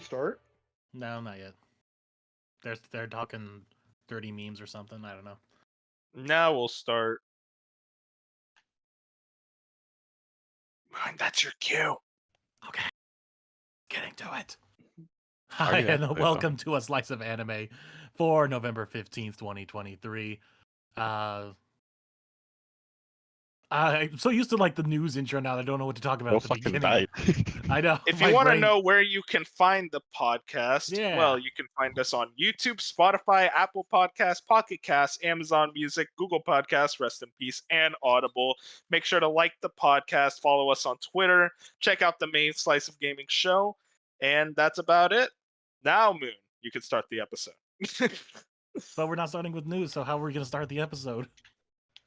start? No, not yet. They're talking dirty memes or something. I don't know. Now we'll start. That's your cue. Okay. Getting to it. Are Hi, you and actually, welcome to a slice of anime for November 15th, 2023. I'm so used to like the news intro now that I don't know what to talk about Go at the fucking beginning. die. I know. If my you want to brain- know where you can find the podcast, Yeah. well, you can find us on YouTube, Spotify, Apple Podcasts, Pocket Casts, Amazon Music, Google Podcasts, rest in peace, and Audible. Make sure to like the podcast, follow us on Twitter, check out the main Slice of Gaming show, and that's about it. Now, Moon, you can start the episode. But we're not starting with news, so how are we going to start the episode?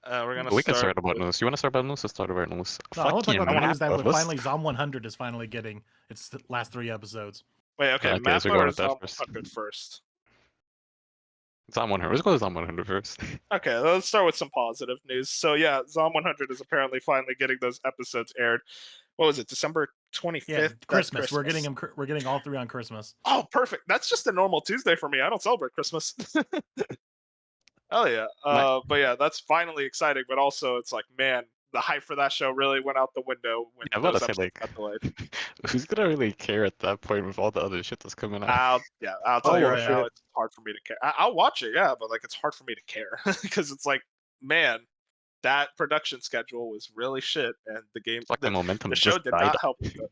We're gonna We can start start about with... news. You want to start about news? Let's start about news. No, I want to talk about the news that Mappa, we're finally Zom 100 is finally getting its last 3 episodes. Wait, okay, Okay, so Mappa go or with that Zom first. 100 first? Zom 100. Let's go to Zom 100 first. Okay, let's start with some positive news. So yeah, Zom 100 is apparently finally getting those episodes aired. What was it, December 25th? Yeah, That's Christmas. We're getting them. We're getting all 3 on Christmas. Oh, perfect. That's just a normal Tuesday for me. I don't celebrate Christmas. Oh yeah. But yeah, that's finally exciting. But also, it's like, man, the hype for that show really went out the window when Yeah, I was those about to say, episodes got delayed. who's gonna really care at that point with all the other shit that's coming out? I'll tell I'll you watch right now, it. it's hard for me to care. I'll watch it, yeah, but like it's hard for me to care because it's like, man, that production schedule was really shit, and the game, It's like the momentum the show just did died. not help with it.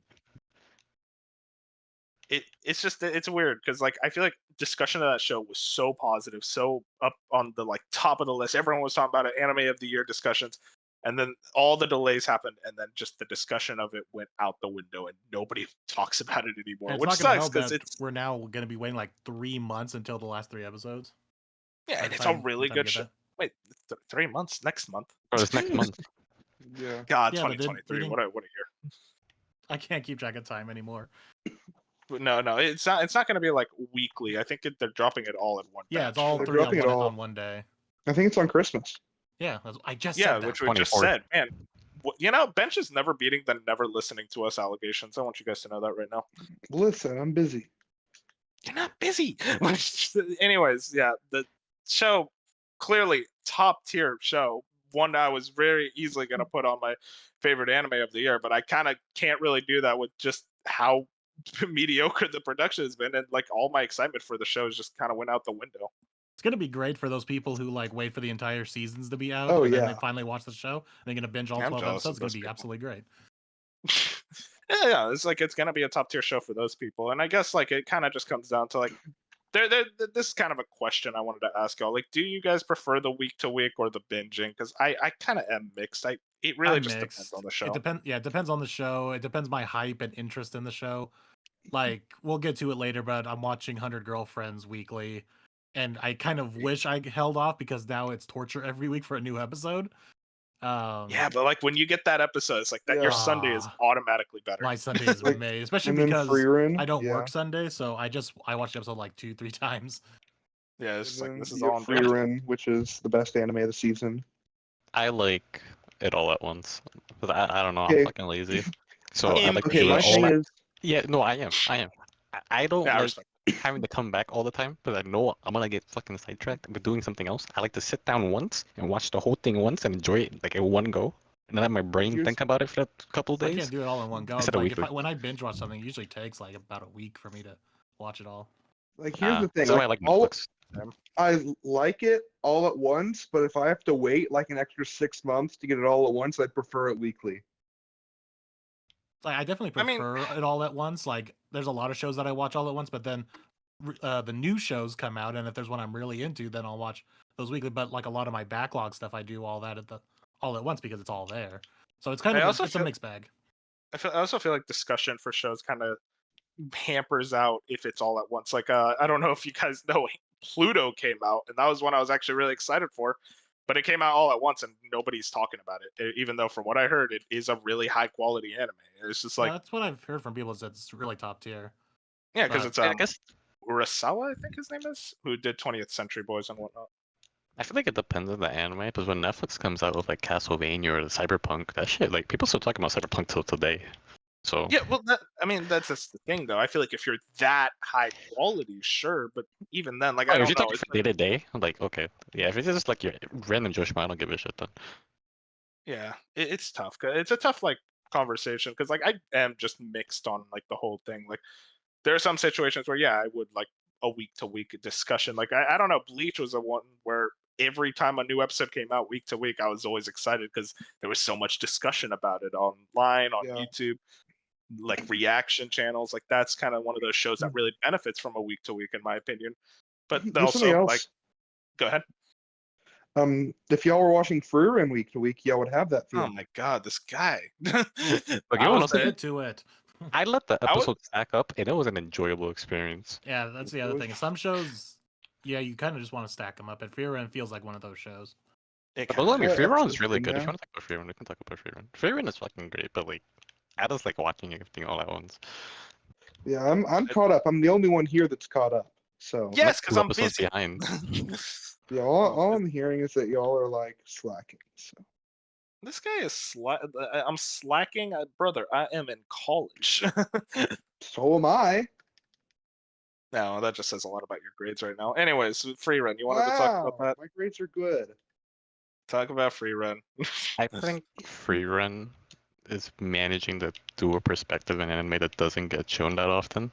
It's just, it's weird because like I feel like discussion of that show was so positive, so up on the like top of the list. Everyone was talking about it, anime of the year discussions, and then all the delays happened, and then just the discussion of it went out the window, and nobody talks about it anymore, And it's which not going to sucks help because that it's we're now going to be waiting like 3 months until the last 3 episodes. yeah, By and the it's time- a really by the time good we show. get Wait, 3 months next month? Bro, it's next month. Yeah. God, Yeah, but then 2023. we didn't- What a year. I can't keep track of time anymore. But no, it's not. It's not going to be like weekly. I think they're dropping it all in one. Yeah, batch. it's all They're 3 on dropping it one, all. on one day. I think it's on Christmas. Yeah, I just Yeah, said that. which we just 24th. said, man. You know, Bench is never beating the never listening to us allegations. I want you guys to know that right now. Listen, I'm busy. You're not busy. Anyways, yeah, the show clearly top tier show. One that I was very easily going to put on my favorite anime of the year, but I kind of can't really do that with just how mediocre the production has been, and like all my excitement for the show just kind of went out the window. It's gonna be great for those people who like wait for the entire seasons to be out, Oh, and then yeah. they finally watch the show. And they're gonna binge all Yeah, I'm 12 jealous of episodes. It's gonna those be people. absolutely great. Yeah, it's like it's gonna be a top tier show for those people, and I guess like it kind of just comes down to like, this is kind of a question I wanted to ask y'all. Like, do you guys prefer the week to week or the binging? Because I kind of am mixed. It really I'm just mixed. depends on the show. It depends. Yeah, it depends on the show. It depends my hype and interest in the show. Like we'll get to it later, but I'm watching 100 Girlfriends weekly, and I kind of wish I held off because now it's torture every week for a new episode. Yeah, but like when you get that episode, it's like that your Sunday is Ah. automatically better. My Sunday is Like, amazing, especially and then because Frieren, I don't yeah. work Sunday, so I watched the episode like 2-3 times. Yeah, it's just And like then this is you all have I'm doing. Frieren, which is the best anime of the season. I like it all at once. But I don't know, Okay. I'm fucking lazy. So I like to Okay, do my it thing all. is, Yeah, no, I am. I don't Yeah, I like respect. having to come back all the time, but I know I'm gonna get fucking sidetracked with doing something else. I like to sit down once and watch the whole thing once and enjoy it like in one go, and then let my brain Here's- think about it for a couple I days. can't do it all in one go. Instead of Like weekly. when I binge watch something, it usually takes like about a week for me to watch it all. like, here's the thing. That's why I like all, Netflix. I like it all at once, but if I have to wait like an extra 6 months to get it all at once, I'd prefer it weekly. Like I definitely I mean- prefer it all at once. Like there's a lot of shows that I watch all at once, but then the new shows come out, and if there's one I'm really into, then I'll watch those weekly. But like a lot of my backlog stuff, I do all that all at once because it's all there. So it's kind I of also it's a feel- mixed bag. I also feel like discussion for shows kind of hampers out if it's all at once. Like I don't know if you guys know, Pluto came out, and that was one I was actually really excited for, but it came out all at once and nobody's talking about it. Even though from what I heard, it is a really high quality anime. It's just like, That's what I've heard from people. Is that it's really top tier. yeah, because but- it's I guess Urasawa, I think his name is, who did 20th Century Boys and whatnot. I feel like it depends on the anime, because when Netflix comes out with like Castlevania or Cyberpunk, that shit, like people still talking about Cyberpunk till today. So Yeah, well, I mean, that's just the thing, though. I feel like if you're that high quality, sure, but even then, like, I if don't you're know. talking It's for day to day, like okay, yeah. If it's just like your random Joe Schmo, I don't give a shit then. yeah, it's tough. It's a tough like conversation because like I am just mixed on like the whole thing. Like, there are some situations where yeah, I would like a week to week discussion. Like, I don't know, Bleach was a one where every time a new episode came out week to week, I was always excited because there was so much discussion about it online, on Yeah. YouTube, like reaction channels. Like, that's kind of one of those shows that really benefits from a week to week, in my opinion. But There's something also, like, else. go ahead. If y'all were watching Frieren week to week, y'all would have that Oh feeling. my god, this guy. Like, I you was know something? into it. I let the I would- episode stack up, and it was an enjoyable experience. Yeah, that's the It other was- thing. Some shows, yeah, you kind of just want to stack them up, and Frieren feels like one of those shows. It But kinda don't let me, What Frieren episode's is really in good. If you now? want to talk about Frieren, we can talk about Frieren. Frieren is fucking great, but like, I just like watching everything all at once. Yeah, I'm caught up. I'm the only one here that's caught up. So I'm Yes, like because 2 I'm episodes busy. behind. yeah, all, Oh, all I'm hearing is that y'all are like slacking. So this guy is I'm slacking, brother. I am in college. so am I. No, that just says a lot about your grades right now. Anyways, free run. You wanted to talk about Wow, that? my grades are good. Talk about free run. I think Frieren is managing the dual perspective in anime that doesn't get shown that often.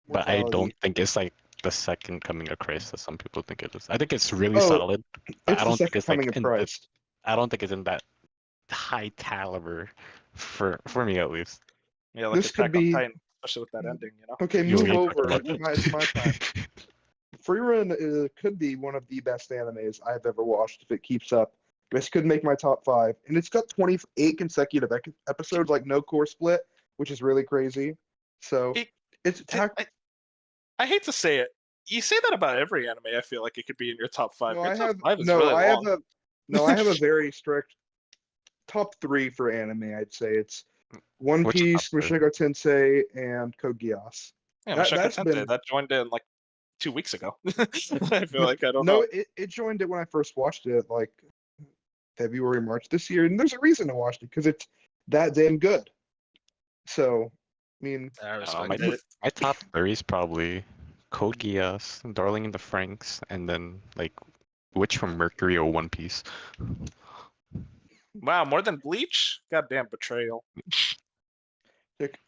But I don't Mortality. think it's like the second coming of Christ as some people think it is. I think it's really Oh, solid, but It's I the don't think second it's like coming of in Christ. I don't think it's in that high caliber for me at least. Yeah, like This could Attack on be Titan, especially with that ending. You know. okay. You Move ain't talking over. about It's my time. Frieren could be one of the best animes I've ever watched if it keeps up. This could make my top 5, and it's got 28 consecutive episodes, like no core split, which is really crazy. So It, it's I hate to say it. You say that about every anime. I feel like it could be in your top 5. no, Your I top have 5 is no, really I have long. a no, I have a very strict top 3 for anime. I'd say it's One What's your top Piece, three? Mushoku Tensei, and Code Geass. Yeah, That Mushoku that's Tensei been that joined in like 2 weeks ago. I feel like I don't no, know. it joined it when I first watched it, like February, March this year, and there's a reason I watched it because it's that damn good. So, I mean, I I don't know, respect it. my top three is probably Code Geass, Darling in the Franxx, and then like Witch from Mercury or One Piece. Wow, more than Bleach? Goddamn betrayal.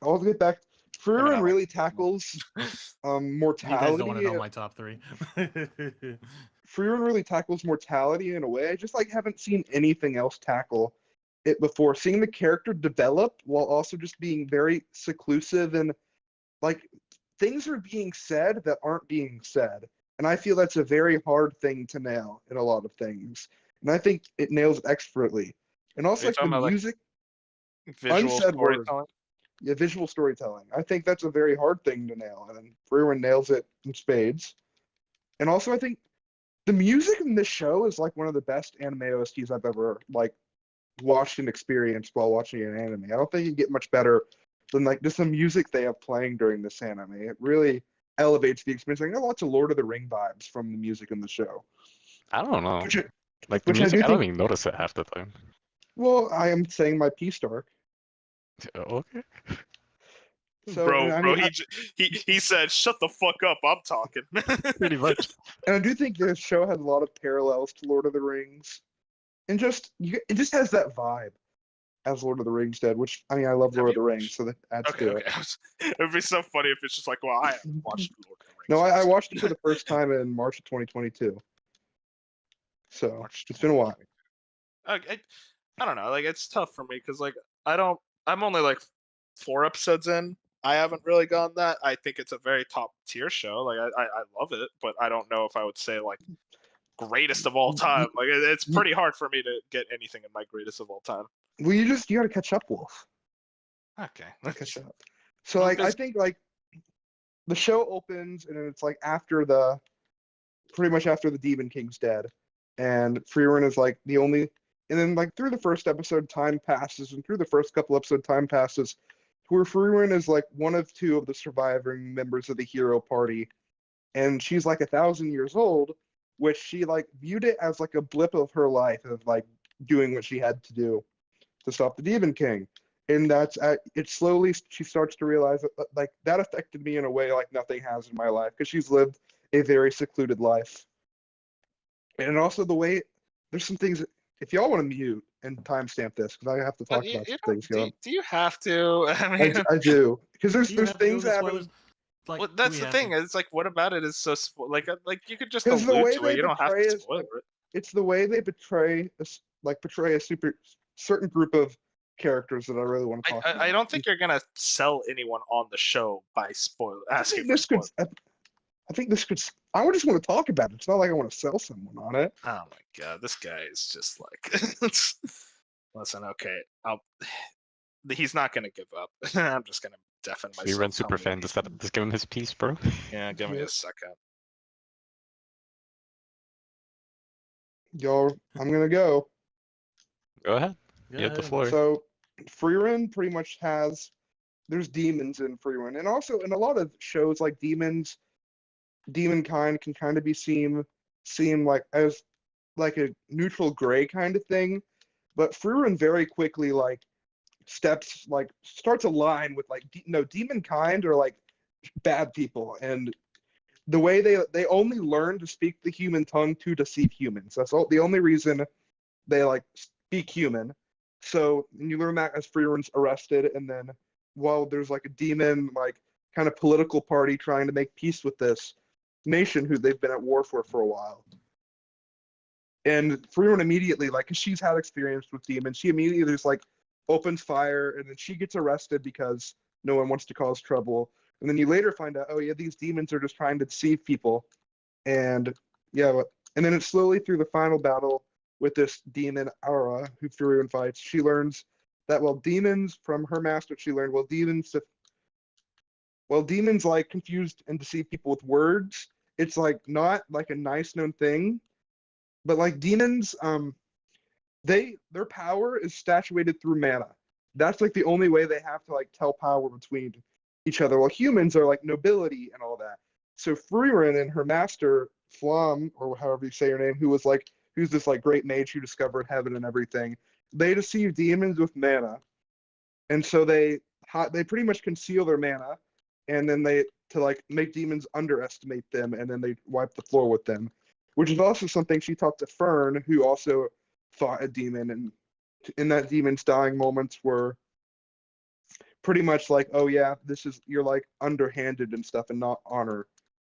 I'll get back. I mean, Frieren I really tackles You guys don't want to mortality. know my top three. Frieren really tackles mortality in a way I just like haven't seen anything else tackle it before. Seeing the character develop while also just being very seclusive and like things are being said that aren't being said. And I feel that's a very hard thing to nail in a lot of things. And I think it nails it expertly. And Are also you like the talking about like music, visual unsaid words, storytelling? yeah, visual storytelling. I think that's a very hard thing to nail, and Frieren nails it in spades. And also, I think the music in this show is like one of the best anime OSTs I've ever like watched and experienced while watching an anime. I don't think you get much better than like just the music they have playing during this anime. It really elevates the experience. I got lots of Lord of the Ring vibes from the music in the show. I don't know. Which, Like the which I music, do I don't think. even notice it half the time. Well, I am saying my piece, Dark. Okay. So, and Bro, I bro, mean, he said, "Shut the fuck up, I'm talking." Pretty much. and I do think this show has a lot of parallels to Lord of the Rings, and it just has that vibe as Lord of the Rings did. Which I mean, I love Have Lord of you the Rings, so that adds Okay, to okay. it. It'd be so funny if it's just like, well, I haven't watched Lord of the No, Rings. I watched it for the first time in March of 2022, so March it's been a while. 2020. I don't know. Like, it's tough for me because like I don't. I'm only like 4 episodes in. I haven't really gone that. I think it's a very top tier show. Like I love it, but I don't know if I would say like greatest of all time. Like it's You, pretty hard for me to get anything in my greatest of all time. well, you got to catch up, Wolf. Okay, Catch up. So like I think like the show opens and it's like pretty much after the Demon King's dead, and Frieren is like the only. And then like through the first episode, time passes, and through the first couple episodes, time passes, to where Frieren is like one of 2 of the surviving members of the hero party, and she's like 1,000 years old, which she like viewed it as like a blip of her life of like doing what she had to do to stop the Demon King. and it slowly she starts to realize that like that affected me in a way like nothing has in my life because she's lived a very secluded life. And also the way there's some things. If y'all want to mute and timestamp this, because I have to But talk about you some don't, things here. do you have to? I mean, I do because Do you there's have to go things into that spoilers? happen Like, well, do that's we the have thing. to? It's like, what about it is so like you could just because the allude way to it. they You don't have betray to is spoil like it. it's the way they portray a certain group of characters that I really want to talk about. I don't think you're gonna sell anyone on the show by asking for spoilers. I think this could. I would just want to talk about it. It's not like I want to sell someone on it. Oh my god, this guy is just like. Listen, okay, he's not gonna give up. I'm just gonna deafen myself. Frieren super fan. Just give him his piece, bro. Yeah, give me Yeah. a second. Y'all, I'm gonna go. Go ahead. Go You have the ahead. floor. So, Frieren pretty much has. There's demons in Frieren, and also in a lot of shows like demon kind can kind of be seem like as like a neutral gray kind of thing, but Frieren very quickly like starts a line with like no demon kind or like bad people, and the way they only learn to speak the human tongue to deceive humans. That's the only reason they like speak human. So and you learn that as Freeren's arrested, and then while there's like a demon like kind of political party trying to make peace with this nation who they've been at war for a while. And Frieren immediately, like, cause she's had experience with demons, she immediately just like opens fire, and then she gets arrested because no one wants to cause trouble. And then you later find out, oh yeah, these demons are just trying to deceive people. And yeah, and then it's slowly through the final battle with this demon Aura, who Frieren fights. She learns that from her master, she learned demons like confuse and deceive people with words. It's like not like a nice known thing, but like demons, their power is statuated through mana. That's like the only way they have to like tell power between each other. While humans are like nobility and all that. So Frieren and her master Flam, or however you say her name, who's this like great mage who discovered heaven and everything. They deceive demons with mana, and so they pretty much conceal their mana, and then they to like make demons underestimate them, and then they wipe the floor with them, which is also something she taught to Fern, who also fought a demon, and in that demon's dying moments were pretty much like, oh yeah, you're like underhanded and stuff, and not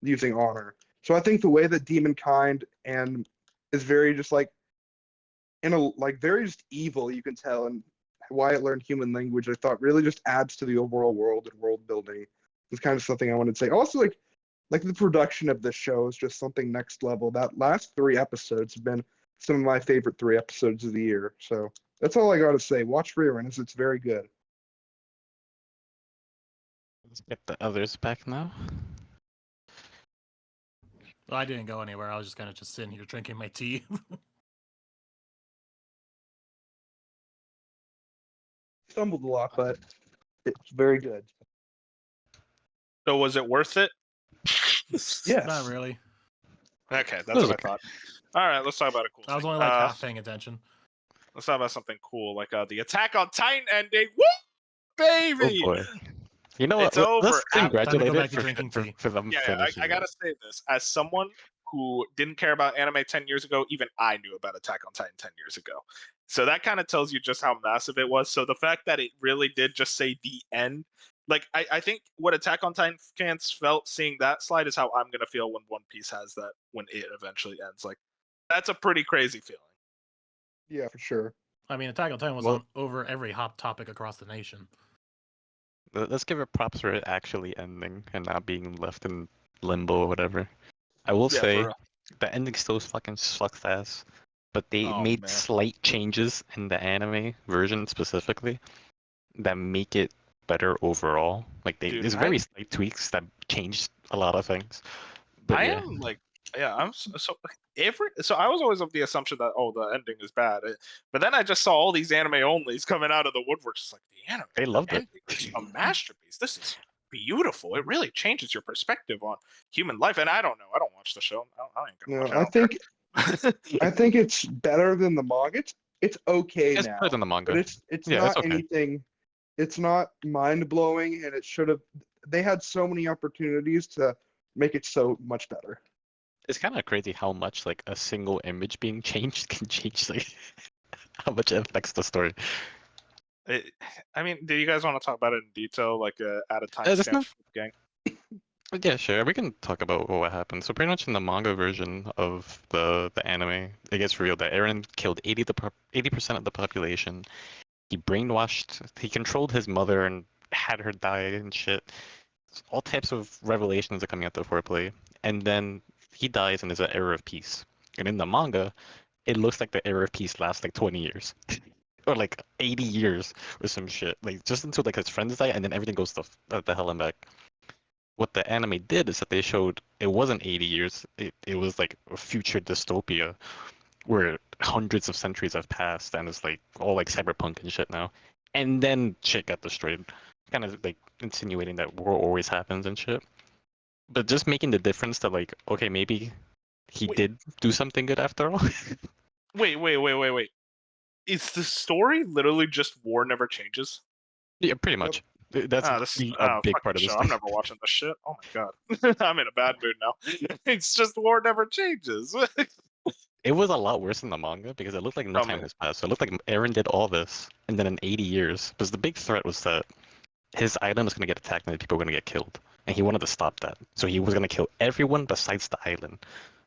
using honor. So I think the way that demon kind and is very just like in a like very just evil, you can tell, and why it learned human language, I thought really just adds to the overall world and world building. It's kind of something I wanted to say. Also, like the production of this show is just something next level. That last 3 episodes have been some of my favorite 3 episodes of the year. So that's all I got to say. Watch Frieren, it's very good. Let's get the others back now. Well, I didn't go anywhere. I was just kind of just sitting here drinking my tea. Stumbled a lot, but it's very good. So was it worth it? Yes. Not really. Okay, that's was what I okay. thought. All right, let's talk about a cool I was thing. only like half paying attention. Let's talk about something cool, like the Attack on Titan ending. Woo, Oh baby! boy. You know It's what? over. Let's Time to go congratulate back it to drinking tea. for them Yeah, finishing I gotta it. say this. As someone who didn't care about anime 10 years ago, even I knew about Attack on Titan 10 years ago. So that kind of tells you just how massive it was. So the fact that it really did just say the end, like I think what Attack on Titan fans felt seeing that slide is how I'm gonna feel when One Piece has that, when it eventually ends. Like, that's a pretty crazy feeling. Yeah, for sure. I mean, Attack on Titan was Well- on over every hot topic across the nation. Let's give it props for it actually ending and not being left in limbo or whatever. I will Yeah, say for real. the ending still fucking sucks ass, but they Oh, made man. slight changes in the anime version specifically that make it better overall. Like Dude, there's very slight tweaks that changed a lot of things. But I yeah, am like, yeah, I'm so I was always of the assumption that the ending is bad, but then I just saw all these anime onlys coming out of the woodworks. It's like they loved the it. ending is a masterpiece. This is beautiful. It really changes your perspective on human life. And I don't know. I don't watch the show. I ain't gonna No, watch it. I think it's better than the manga. It's okay It's now, better than the manga. but it's Yeah, not it's okay. anything. it's not mind blowing, and it should have. They had so many opportunities to make it so much better. It's kind of crazy how much like a single image being changed can change like how much it affects the story. I mean, do you guys want to talk about it in detail, like at a There's timestamp, not. gang? Yeah, sure. We can talk about what happened. So pretty much in the manga version of the anime, it gets revealed that Eren killed 80% of the population. He brainwashed. He controlled his mother and had her die and shit. All types of revelations are coming out the foreplay, and then he dies and there's an era of peace. And in the manga, it looks like the era of peace lasts like 20 years. Or like 80 years or some shit. Like just until like his friends die and then everything goes the hell and back. What the anime did is that they showed it wasn't 80 years. It was like a future dystopia where hundreds of centuries have passed and it's like all like cyberpunk and shit now. And then shit got destroyed. Kind of like insinuating that war always happens and shit. But just making the difference that like, okay, maybe he Wait. did do something good after all. Wait. Is the story literally just war never changes? Yeah, pretty much. That's a big part of this show. thing. I'm never watching this shit. Oh my god, I'm in a bad mood now. It's just war never changes. It was a lot worse in the manga because it looked like no time man. has passed. So it looked like Eren did all this, and then in 80 years, because the big threat was that his island was going to get attacked and people were going to get killed, and he wanted to stop that. So he was going to kill everyone besides the island,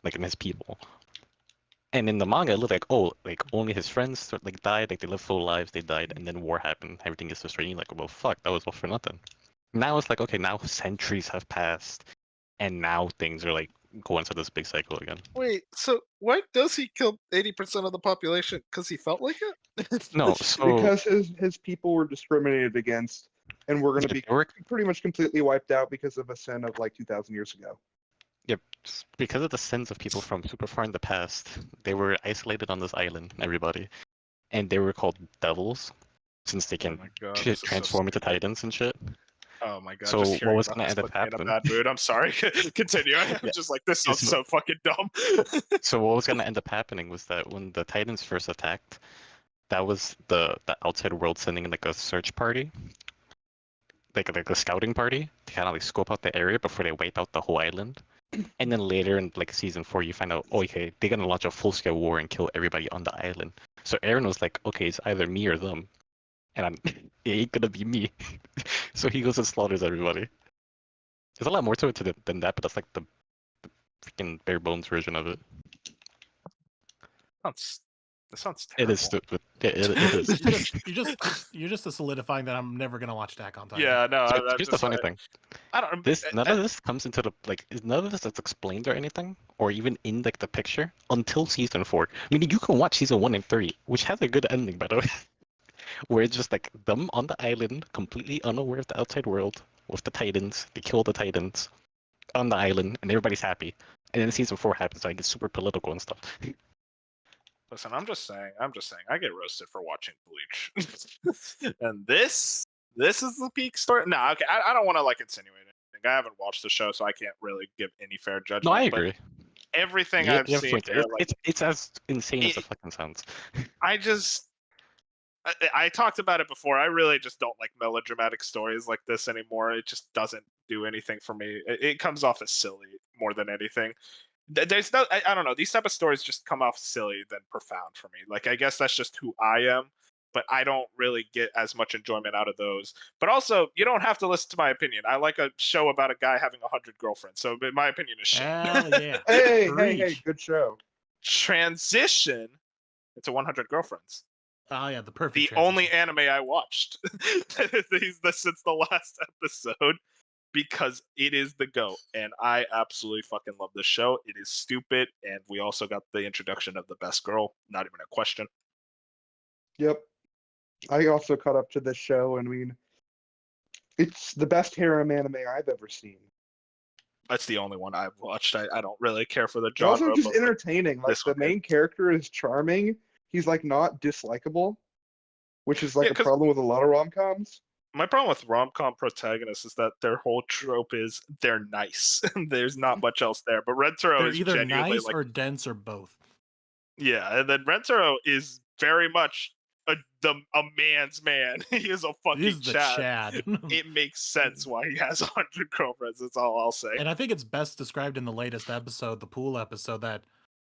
like his people. And in the manga, it looked like like only his friends like died, like they lived full lives, they died, and then war happened, everything gets destroyed. And you're like, well, fuck, that was all for nothing. Now it's like, okay, now centuries have passed, and now things are like going into this big cycle again. Wait, so why does he kill 80% of the population? Because he felt like it? No, so Because his people were discriminated against, and were going to be they were pretty much completely wiped out because of a sin of like 2,000 years ago. Yep, because of the sins of people from super far in the past, they were isolated on this island, everybody, and they were called devils, since they can my God, this is so transform into stupid. titans and shit. Oh my god! So just what hearing was about gonna this end up puts me in a happening? bad mood. I'm sorry. Continue. I'm Yeah. just like, this sounds It's so fucking dumb. So what was gonna end up happening was that when the titans first attacked, that was the outside world sending in like a search party, like a scouting party, to kind of like scope out the area before they wipe out the whole island. And then later in like season 4, you find out, oh, okay, they're gonna launch a full-scale war and kill everybody on the island. So Eren was like, okay, it's either me or them, and it ain't gonna be me. So he goes and slaughters everybody. There's a lot more to it than that, but that's like the freaking bare bones version of it. That sounds It terrible. is stupid. Yeah, it is. You're just solidifying that I'm never gonna watch Attack on Titan. Yeah, no. So I'm here's the just funny like, thing. I don't. None of this comes into the none of this is explained or anything, or even in like the picture until season 4. Meaning you can watch season 1 and 3, which has a good ending, by the way, where it's just like them on the island, completely unaware of the outside world, with the Titans. They kill the Titans on the island, and everybody's happy. And then season 4 happens, like it's super political and stuff. Listen, I'm just saying. I get roasted for watching Bleach, and this is the peak story. No, okay. I don't want to like insinuate anything. I haven't watched the show, so I can't really give any fair judgment. No, I agree. But everything Yeah, I've seen, here, like, it's as insane as it fucking sounds. I talked about it before. I really just don't like melodramatic stories like this anymore. It just doesn't do anything for me. It comes off as silly more than anything. There's no, I don't know. These type of stories just come off silly than profound for me. Like, I guess that's just who I am, but I don't really get as much enjoyment out of those. But also, you don't have to listen to my opinion. I like a show about a guy having 100 girlfriends, so my opinion is shit. Hell yeah. Hey, Preach. good show. Transition into 100 girlfriends. Oh yeah, the perfect. The transition. only anime I watched since the last episode, because it is the GOAT, and I absolutely fucking love this show. It is stupid, and we also got the introduction of the best girl. Not even a question. Yep. I also caught up to this show, and I mean, it's the best harem anime I've ever seen. That's the only one I've watched. I don't really care for the It's genre. also just but entertaining. Like this the one main character is charming. He's like not dislikable, which is like Yeah, a 'cause- problem with a lot of rom-coms. My problem with rom-com protagonists is that their whole trope is they're nice. There's not much else there. But Rentaro They're is either genuinely nice like, or dense or both. yeah, and then Rentaro is very much a man's man. He is a fucking He's the Chad. It makes sense why he has 100 girlfriends. That's all I'll say. And I think it's best described in the latest episode, the pool episode, that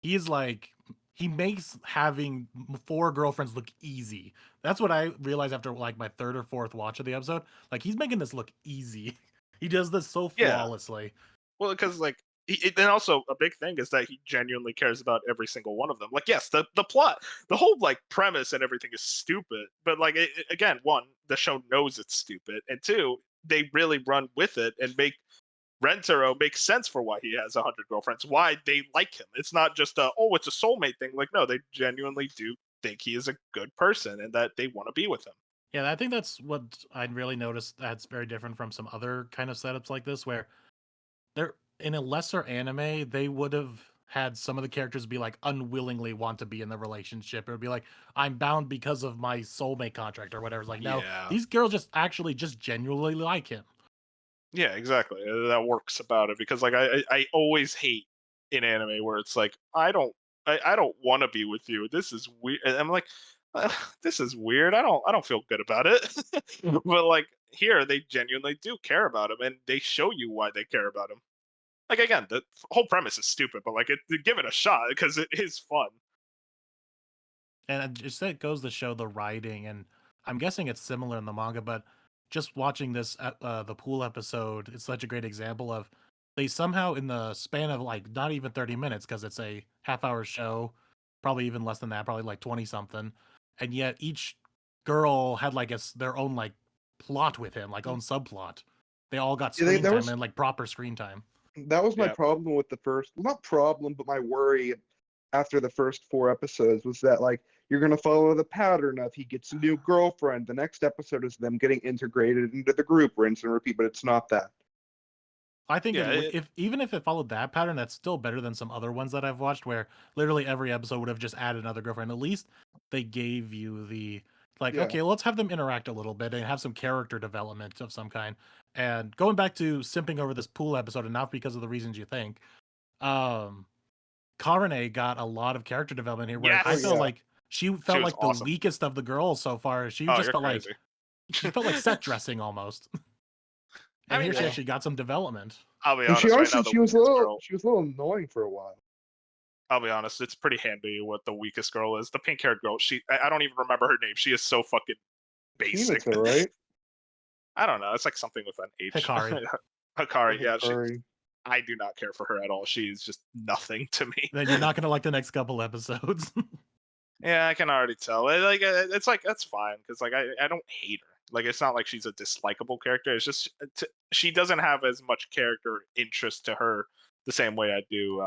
he's like, he makes having 4 girlfriends look easy. That's what I realized after like my 3rd or 4th watch of the episode. Like, he's making this look easy. He does this so flawlessly. Well, because like, and also a big thing is that he genuinely cares about every single one of them. Like, yes, the plot, the whole like premise and everything is stupid, but like, again, one, the show knows it's stupid, and 2, they really run with it and make Rentaro make sense for why he has 100 girlfriends, why they like him. It's not just it's a soulmate thing. Like, no, they genuinely do think he is a good person and that they want to be with him. Yeah, I think that's what I really noticed that's very different from some other kind of setups like this, where they're in a lesser anime, they would have had some of the characters be like unwillingly want to be in the relationship. It would be like, I'm bound because of my soulmate contract or whatever. It's like, no, these girls just actually just genuinely like him. Yeah, exactly. That works about it, because like I always hate in anime where it's like, I don't want to be with you. This is weird. And I'm like, this is weird. I don't feel good about it. But like here, they genuinely do care about him, and they show you why they care about him. Like, again, the whole premise is stupid, but like, give it a shot because it is fun. And it goes to show the writing, and I'm guessing it's similar in the manga, but just watching this the pool episode, it's such a great example of they somehow, in the span of like not even 30 minutes, because it's a half-hour show, probably even less than that, probably like 20 something, and yet each girl had like their own like plot with him, like own subplot. They all got screen time and like proper screen time. That was my problem with the first, not problem, but my worry after the first 4 episodes was that like you're gonna follow the pattern of he gets a new girlfriend. The next episode is them getting integrated into the group, rinse and repeat, but it's not that. I think even if it followed that pattern, that's still better than some other ones that I've watched where literally every episode would have just added another girlfriend. At least they gave you the like, okay, let's have them interact a little bit and have some character development of some kind. And going back to simping over this pool episode, and not because of the reasons you think, Karane got a lot of character development here where I felt like she felt like the weakest of the girls so far. She just felt like she felt like set dressing almost. And here she actually got some development. I'll be honest. She was a little annoying for a while. I'll be honest. It's pretty handy what the weakest girl is. The pink-haired girl. I don't even remember her name. She is so fucking basic. Hinata, right? I don't know. It's like something with an H. Hikari. Hikari. Yeah. I do not care for her at all. She's just nothing to me. Then you're not gonna like the next couple episodes. Yeah, I can already tell. It's like that's fine because like I don't hate her. Like, it's not like she's a dislikable character. It's just she doesn't have as much character interest to her the same way I do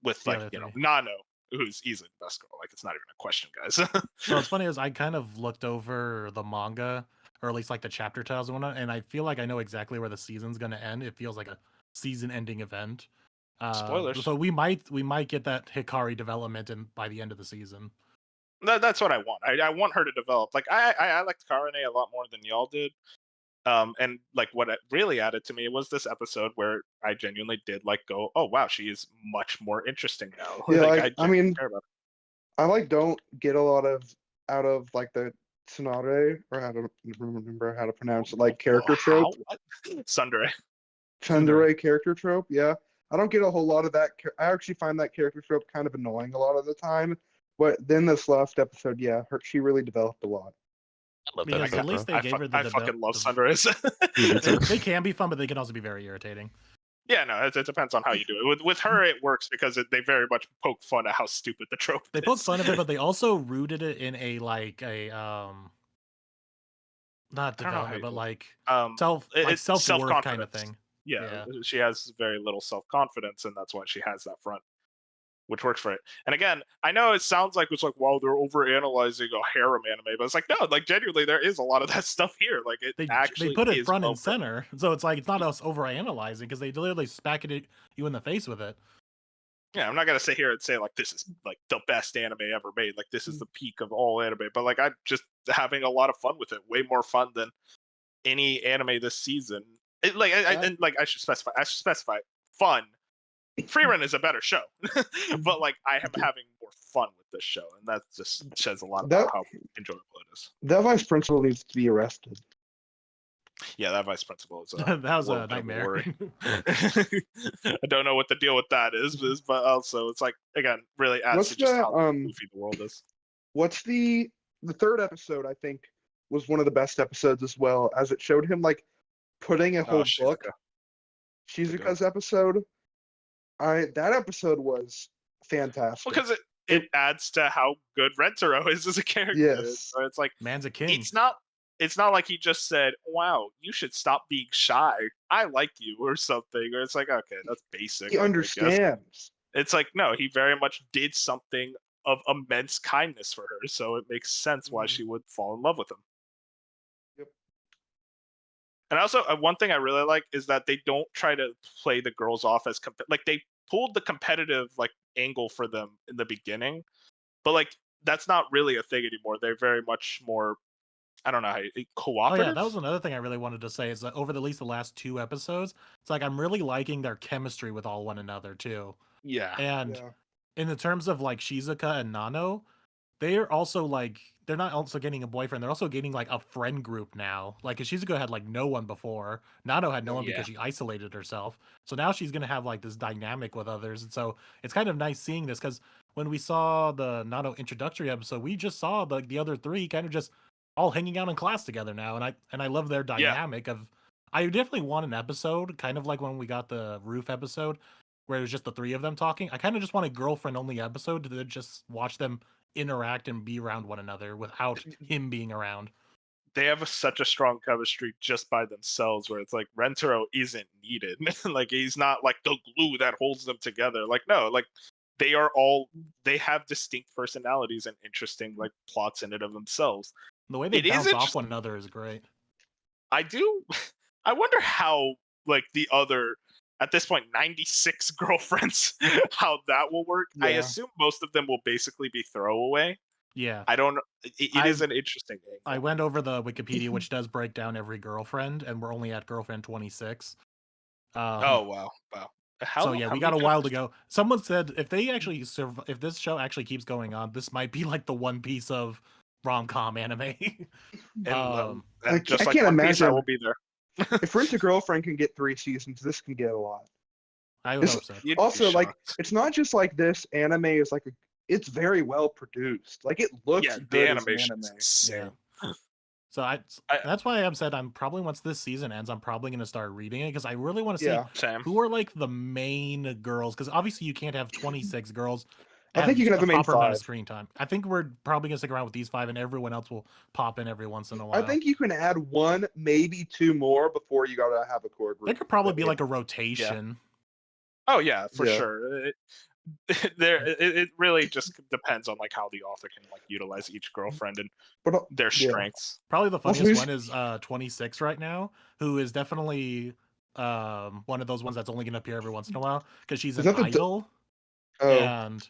with like Nano, who's easily the best girl. Like, it's not even a question, guys. So what's funny is I kind of looked over the manga, or at least like the chapter titles and whatnot, and I feel like I know exactly where the season's gonna end. It feels like a season-ending event. Spoilers. So we might get that Hikari development by the end of the season. That's what I want. I want her to develop. Like, I liked Karane a lot more than y'all did. And like what it really added to me was this episode where I genuinely did like go, oh wow, she is much more interesting now. Yeah, like, I mean, I like don't get a lot out of like the tsundere, or how to remember how to pronounce it, like character trope. Tsundere character trope. Yeah, I don't get a whole lot of that. I actually find that character trope kind of annoying a lot of the time. But then this last episode, she really developed a lot. I love because that. at least they gave her the I fucking love Sunderes. They can be fun, but they can also be very irritating. Yeah, no, it depends on how you do it. With her, it works because they very much poke fun at how stupid the trope is. They poke fun of it, but they also rooted it in a not development, but like self-worth kind of thing. Yeah, she has very little self-confidence, and that's why she has that front, which works for it. And again, I know it sounds like it's like, wow, they're over-analyzing a harem anime, but it's like, no, like genuinely, there is a lot of that stuff here. Like, they put it front and center, so it's like it's not us over-analyzing because they literally smack you in the face with it. Yeah, I'm not gonna sit here and say like this is like the best anime ever made, like this is the peak of all anime, but like I'm just having a lot of fun with it, way more fun than any anime this season. I should specify fun. Frieren is a better show, but like I am having more fun with this show, and that just sheds a lot That- about how enjoyable it is. That vice principal needs to be arrested. Yeah, that vice principal is that was little a bit of nightmare. worry. I don't know what the deal with that is, but also it's like, again, really adds What's to just the, how goofy the world is. What's the third episode? I think was one of the best episodes as well, as it showed him like putting a whole book. Shizuka's episode. That episode was fantastic. Well, because it adds to how good Rentaro is as a character. Yes. So it's like, Man's a king. it's not like he just said, "Wow, you should stop being shy. I like you," or something. Or it's like, okay, that's basic. He I guess. understands. It's like, no, he very much did something of immense kindness for her, so it makes sense why she would fall in love with him. Yep. And also, one thing I really like is that they don't try to play the girls off as like they pulled the competitive like angle for them in the beginning, but like that's not really a thing anymore. They're very much more, I don't know, how Oh cooperative. yeah, that was another thing I really wanted to say is that over at least the last 2 episodes, it's like I'm really liking their chemistry with all one another too. Yeah. And Yeah. in the terms of like Shizuka and Nano, they're also like they're not also getting a boyfriend, they're also getting like a friend group now. Like 'cause Shizuka had like no one before. Nano had no one Yeah. because she isolated herself. So now she's gonna have like this dynamic with others. And so it's kind of nice seeing this because when we saw the Nano introductory episode, we just saw the other 3 kind of just all hanging out in class together now. And I love their dynamic of I definitely want an episode, kind of like when we got the roof episode, where it was just the 3 of them talking. I kind of just want a girlfriend only episode to just watch them interact and be around one another without him being around. They have such a strong chemistry just by themselves, where it's like Rentaro isn't needed. Like he's not like the glue that holds them together. Like no, like they have distinct personalities and interesting like plots in it of themselves. The way they It is bounce off interesting. one another is great. I wonder how like the other, at this point, 96 girlfriends, how that will work. I Yeah. assume most of them will basically be throwaway. Yeah. I don't know. It is an interesting angle. I went over the Wikipedia, which does break down every girlfriend, and we're only at girlfriend 26. Oh wow. So yeah, we got a while to go. Someone said if they actually if this show actually keeps going on, this might be like the One Piece of rom-com anime. I just like can't One Piece, I imagine- will be there. If Rent a Girlfriend can get 3 seasons, this can get a lot. I would It's- hope so. You'd be Also, like, shocked. it's not just like this anime is like it's very well produced. Like it looks Yeah, good the as an animation anime. is insane. So that's why I've said I'm probably once this season ends, I'm probably going to start reading it because I really want to see Yeah. Same. who are like the main girls, because obviously you can't have 26 girls. I think you can have the main proper amount of 5. screen time. I think we're probably gonna stick around with these 5, and everyone else will pop in every once in a while. I think you can add 1, maybe 2 more before you gotta have a core group. there could probably that be we like a have. rotation. Oh yeah, for Yeah. sure. It really just depends on like how the author can like utilize each girlfriend and But their yeah. strengths. Probably the Also, funniest who's- one is 26 right now, who is definitely one of those ones that's only gonna appear every once in a while because she's Is an that the idol. Oh, And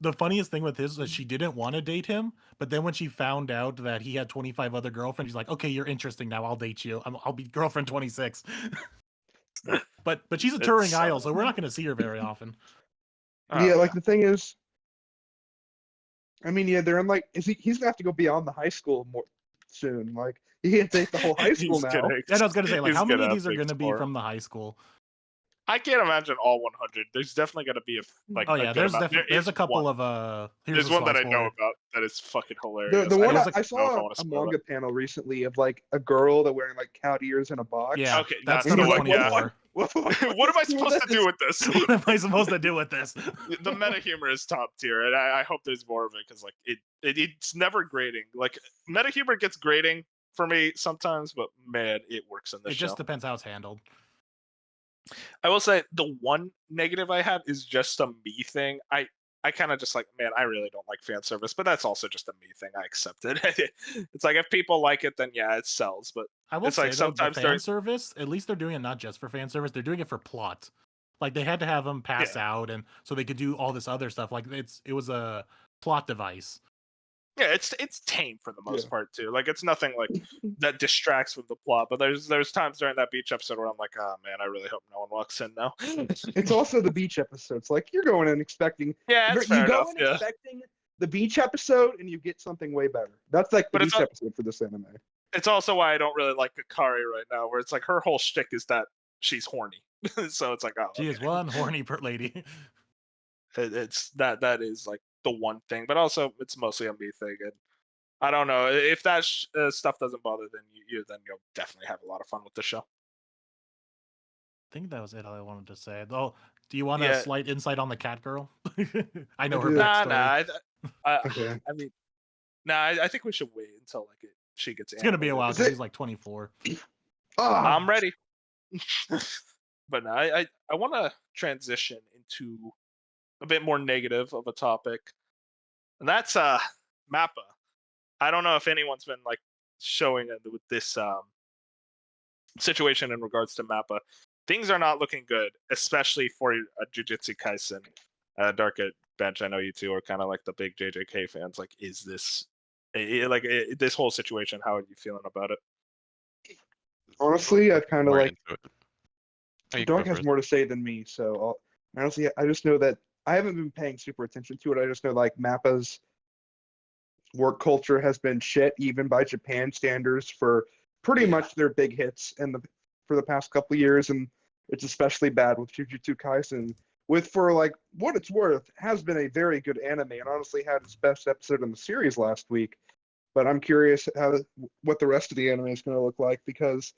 the funniest thing with his is that she didn't want to date him, but then when she found out that he had 25 other girlfriends, she's like, "Okay, you're interesting now. I'll date you. I'll be girlfriend 26." but she's a It's, touring idol, so we're not going to see her very often. yeah. Like the thing is, I mean, yeah, they're in like, he's gonna have to go beyond the high school more soon. Like he can't take the whole high school He's now. gonna And I was going to say, like, he's how many of gonna these are have going to be explore. from the high school? I can't imagine all 100. There's definitely gonna be Oh a yeah, good amount. there's a couple one. of There's one that I know about that is fucking hilarious. The one don't I know if saw wanna a spoil manga panel recently of like a girl that wearing like cat ears in a box. Yeah, Okay, that's that's number the one, yeah. 24. What, What am I supposed to do with this? What am I supposed to do with this? The meta humor is top tier, and I hope there's more of it because like it's never grating. Like meta humor gets grating for me sometimes, but man, it works in this It show. just depends how it's handled. I will say the one negative I have is just a me thing. I kind of just like, man, I really don't like fan service, but that's also just a me thing. I accept it. It's like if people like it, then yeah, it sells. But I will It's say like though, sometimes the they're- fan service, at least they're doing it not just for fan service, they're doing it for plot. Like they had to have them pass out, and so they could do all this other stuff. Like it was a plot device. Yeah, it's tame for the most Yeah. part too. Like it's nothing like that distracts from the plot. But there's times during that beach episode where I'm like, oh man, I really hope no one walks in now. It's also the beach episodes. Like you're going in expecting Yeah, that's you fair go enough. in Yeah, expecting the beach episode and you get something way better. That's like the But it's beach al- episode for this anime. it's also why I don't really like Akari right now, where it's like her whole shtick is that she's horny. So it's like, oh, She is okay. one horny per lady. It's that is like the one thing, but also it's mostly a me thing. And I don't know if that stuff doesn't bother, then you'll definitely have a lot of fun with the show. I think that was it. All I wanted to say. Though, do you want a Yeah. slight insight on the cat girl? I know I her do. backstory. Okay. I mean, I think we should wait until like she gets. It's gonna be a while Is because it- she's like 24. Ah, I'm ready. But no, I want to transition into a bit more negative of a topic, and that's Mappa. I don't know if anyone's been like showing it with this situation in regards to Mappa. Things are not looking good, especially for Jujutsu Kaisen. Dark at Bench, I know you two are kind of like the big JJK fans. Like, is this this whole situation? How are you feeling about it? honestly, I kind of More like into it. Oh, you Dark go has first. more to say than me, so honestly, I just know that I haven't been paying super attention to it. I just know like Mappa's work culture has been shit, even by Japan standards, for pretty Yeah. much their big hits for the past couple of years, and it's especially bad with Jujutsu Kaisen. For like what it's worth, has been a very good anime, and honestly had its best episode in the series last week. But I'm curious what the rest of the anime is going to look like, because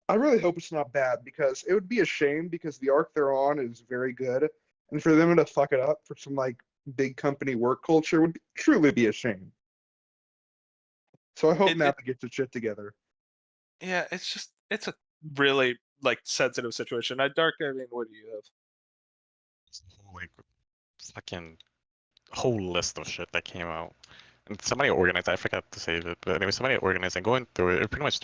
I really hope it's not bad, because it would be a shame, because the arc they're on is very good, and for them to fuck it up for some like big company work culture would truly be a shame. So I hope It- Mappa gets its shit together. Yeah, it's a really like sensitive situation. Dark, I mean, what do you have? Like fucking whole list of shit that came out. And somebody organized. I forgot to save it, but anyway, somebody organized and going through it. It pretty much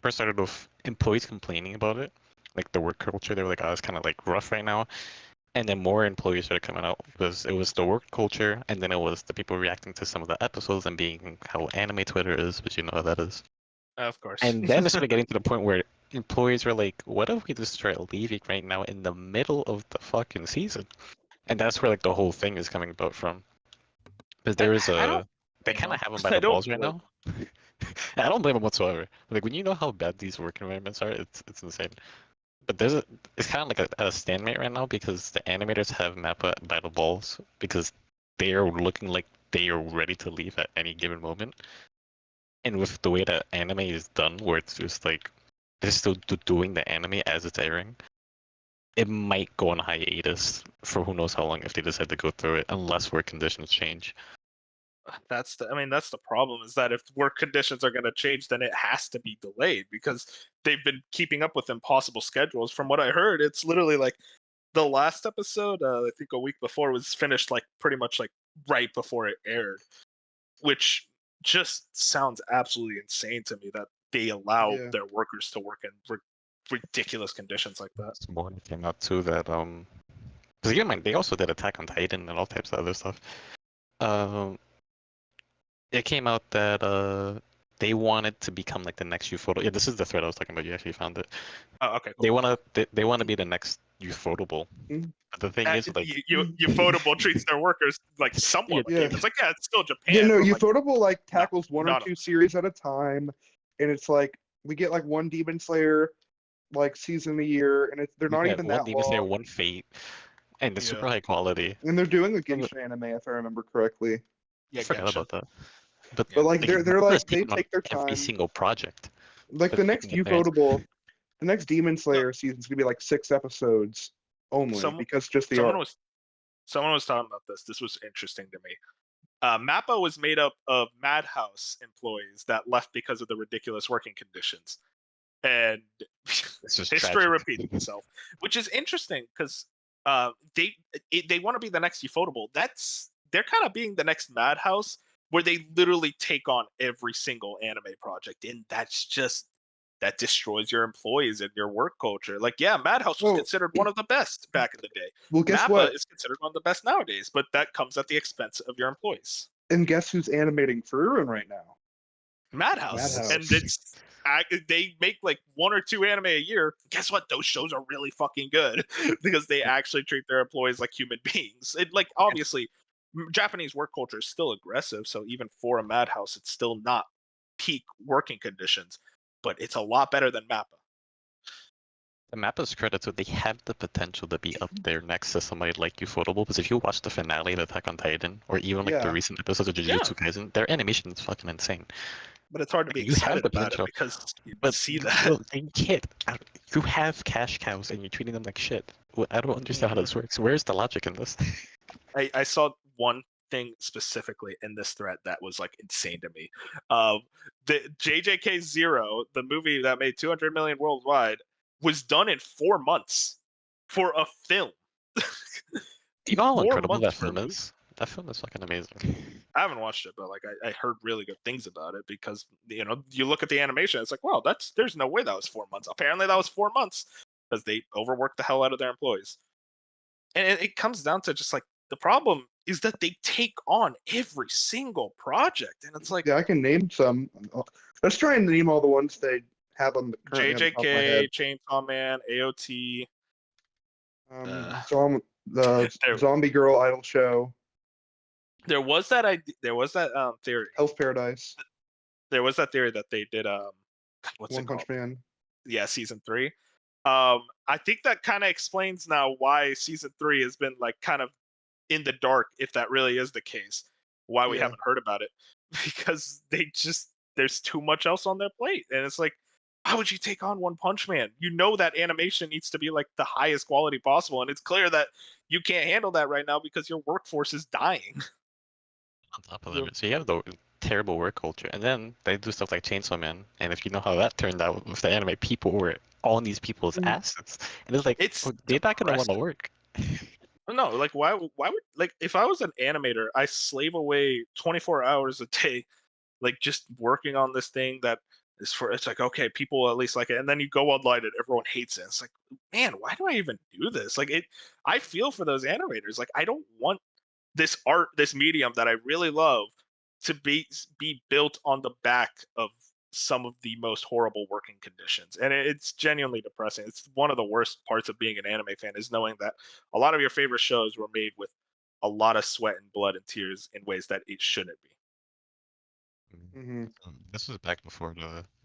first started with employees complaining about it, like the work culture. They were like, "Oh, it's kind of like rough right now." And then more employees started coming out because it was the work culture, and then it was the people reacting to some of the episodes and being how anime Twitter is, but you know how that is. Of course. And then it started getting to the point where employees were like, "What if we just start leaving right now in the middle of the fucking season?" And that's where like the whole thing is coming about from. Because there is I don't they blame kind of them. have them by I the don't balls right blame now. I don't blame them whatsoever. Like when you know how bad these work environments are, it's insane. But it's kind of like a stalemate right now because the animators have Mappa by the balls because they are looking like they are ready to leave at any given moment. And with the way that anime is done, where it's just like they're still doing the anime as it's airing, it might go on hiatus for who knows how long if they decide to go through it, unless work conditions change. That's the problem, is that if work conditions are going to change, then it has to be delayed because they've been keeping up with impossible schedules. From what I heard, it's literally like the last episode, I think a week before, was finished like pretty much like right before it aired, which just sounds absolutely insane to me that they allow Yeah. their workers to work in ridiculous conditions like that. Some more came out too that because keep in mind they also did Attack on Titan and all types of other stuff. It came out that they wanted to become like the next Ufotable. Yeah, this is the thread I was talking about. You actually found it. Oh, okay, cool. They wanna be the next Ufotable. Mhm. But the thing is, like, Ufotable treats their workers like somewhat like Yeah. humans. Like, yeah, it's still Japan. Yeah, no, but, like, Ufotable like tackles one or no. two series at a time, and it's like we get like one Demon Slayer like season a year, and they're we not got even one that Demon Slayer, long, one Fate, and it's Yeah. super high quality. and they're doing the Genshin anime if I remember correctly. Yeah, I forgot Genshin. about that. But But like they're Mappa like is they taking on take their every time. single project. Like They're the next taking advance. Ufotable, the next Demon Slayer season's gonna be like 6 episodes only, because just the someone arc. was talking about this. This was interesting to me. Mappa was made up of Madhouse employees that left because of the ridiculous working conditions, and It's just history tragic. repeats itself, which is interesting because they want to be the next Ufotable. They're kind of being the next Madhouse, where they literally take on every single anime project, and that destroys your employees and your work culture. Like, yeah, Madhouse was Well, considered one of the best back in the day. Well, guess Mappa what? is considered one of the best nowadays, but that comes at the expense of your employees. And guess who's animating Frieren right now? Madhouse. Madhouse. And they make like 1 or 2 anime a year. Guess what? Those shows are really fucking good because they actually treat their employees like human beings. It like obviously Japanese work culture is still aggressive, so even for a Madhouse, it's still not peak working conditions, but it's a lot better than Mappa. The Mappa's credits, they have the potential to be up there next to somebody like Ufotable, because if you watch the finale of Attack on Titan, or even like the Yeah. recent episodes of Jujutsu Kaisen, their animation is fucking insane. But it's hard to be You have excited the about it potential, because you But see you, that. well, you can't. You have cash cows and you're treating them like shit. Well, I don't understand how this works. Where's the logic in this? I saw one thing specifically in this thread that was like insane to me. The JJK Zero, the movie that made 200 million worldwide, was done in 4 months for a film. You know how 4 incredible months that for a film movie. is? That film is fucking amazing. I haven't watched it, but like I heard really good things about it because you know you look at the animation, it's like wow, there's no way that was 4 months. Apparently that was 4 months because they overworked the hell out of their employees. And it comes down to just like the problem is that they take on every single project, and it's like Yeah, I can name some. Let's try and name all the ones they have on currently on the top of my head. JJK, Chainsaw Man, AOT. The Zombie Girl Idol Show, There was that theory. Hell's Paradise, There was that theory that they did what's One it called? Punch Man. Yeah, season 3. I think that kind of explains now why season 3 has been like kind of in the dark, if that really is the case. Why we Yeah. haven't heard about it because there's too much else on their plate, and it's like, how would you take on One Punch Man? You know that animation needs to be like the highest quality possible, and it's clear that you can't handle that right now because your workforce is dying. On top of it, so you have the terrible work culture, and then they do stuff like Chainsaw Man. And if you know how that turned out with the anime, people were on these people's assets, and it's like, It's they're not gonna want to depressing. work. No, like why would like if I was an animator, I slave away 24 hours a day, like just working on this thing that is for it's like okay, people at least like it, and then you go online and everyone hates it. It's like, man, why do I even do this? Like it, I feel for those animators. Like I don't want this art, this medium that I really love, to be built on the back of some of the most horrible working conditions, and it's genuinely depressing. It's one of the worst parts of being an anime fan is knowing that a lot of your favorite shows were made with a lot of sweat and blood and tears in ways that it shouldn't be. Mm-hmm. This was back before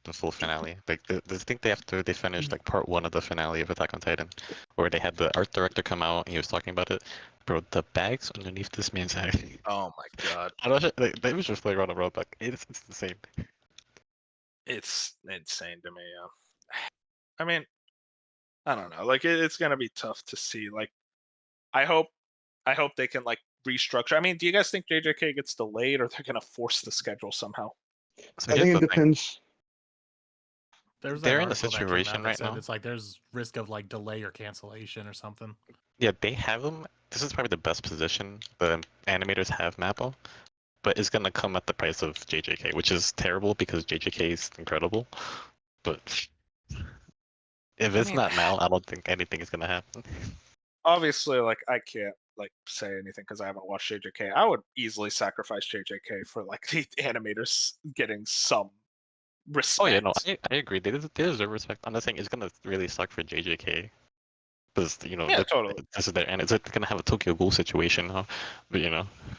the full finale. Like, I think they finished like part 1 of the finale of Attack on Titan, where they had the art director come out and he was talking about it. Bro, the bags underneath this man's head. Oh my god, I don't know, like, they was just like on a road, like it's insane. it's insane to me. I mean, I don't know. Like it's gonna be tough to see. Like I hope they can like restructure. I mean, do you guys think JJK gets delayed or they're gonna force the schedule somehow? So I here's think the it thing. depends. There's that They're in a article that came situation out that right said now. it's like there's risk of like delay or cancellation or something. Yeah, they have them. This is probably the best position the animators have Mappa, but it's gonna come at the price of JJK, which is terrible because JJK is incredible. But if I it's mean, not now, I don't think anything is gonna happen. obviously, like I can't like say anything because I haven't watched JJK. I would easily sacrifice JJK for like the animators getting some respect. Oh yeah, no, I agree. They deserve respect. I'm not saying it's gonna really suck for JJK because Yeah, totally. this is their and it's gonna have a Tokyo Ghoul situation, huh? But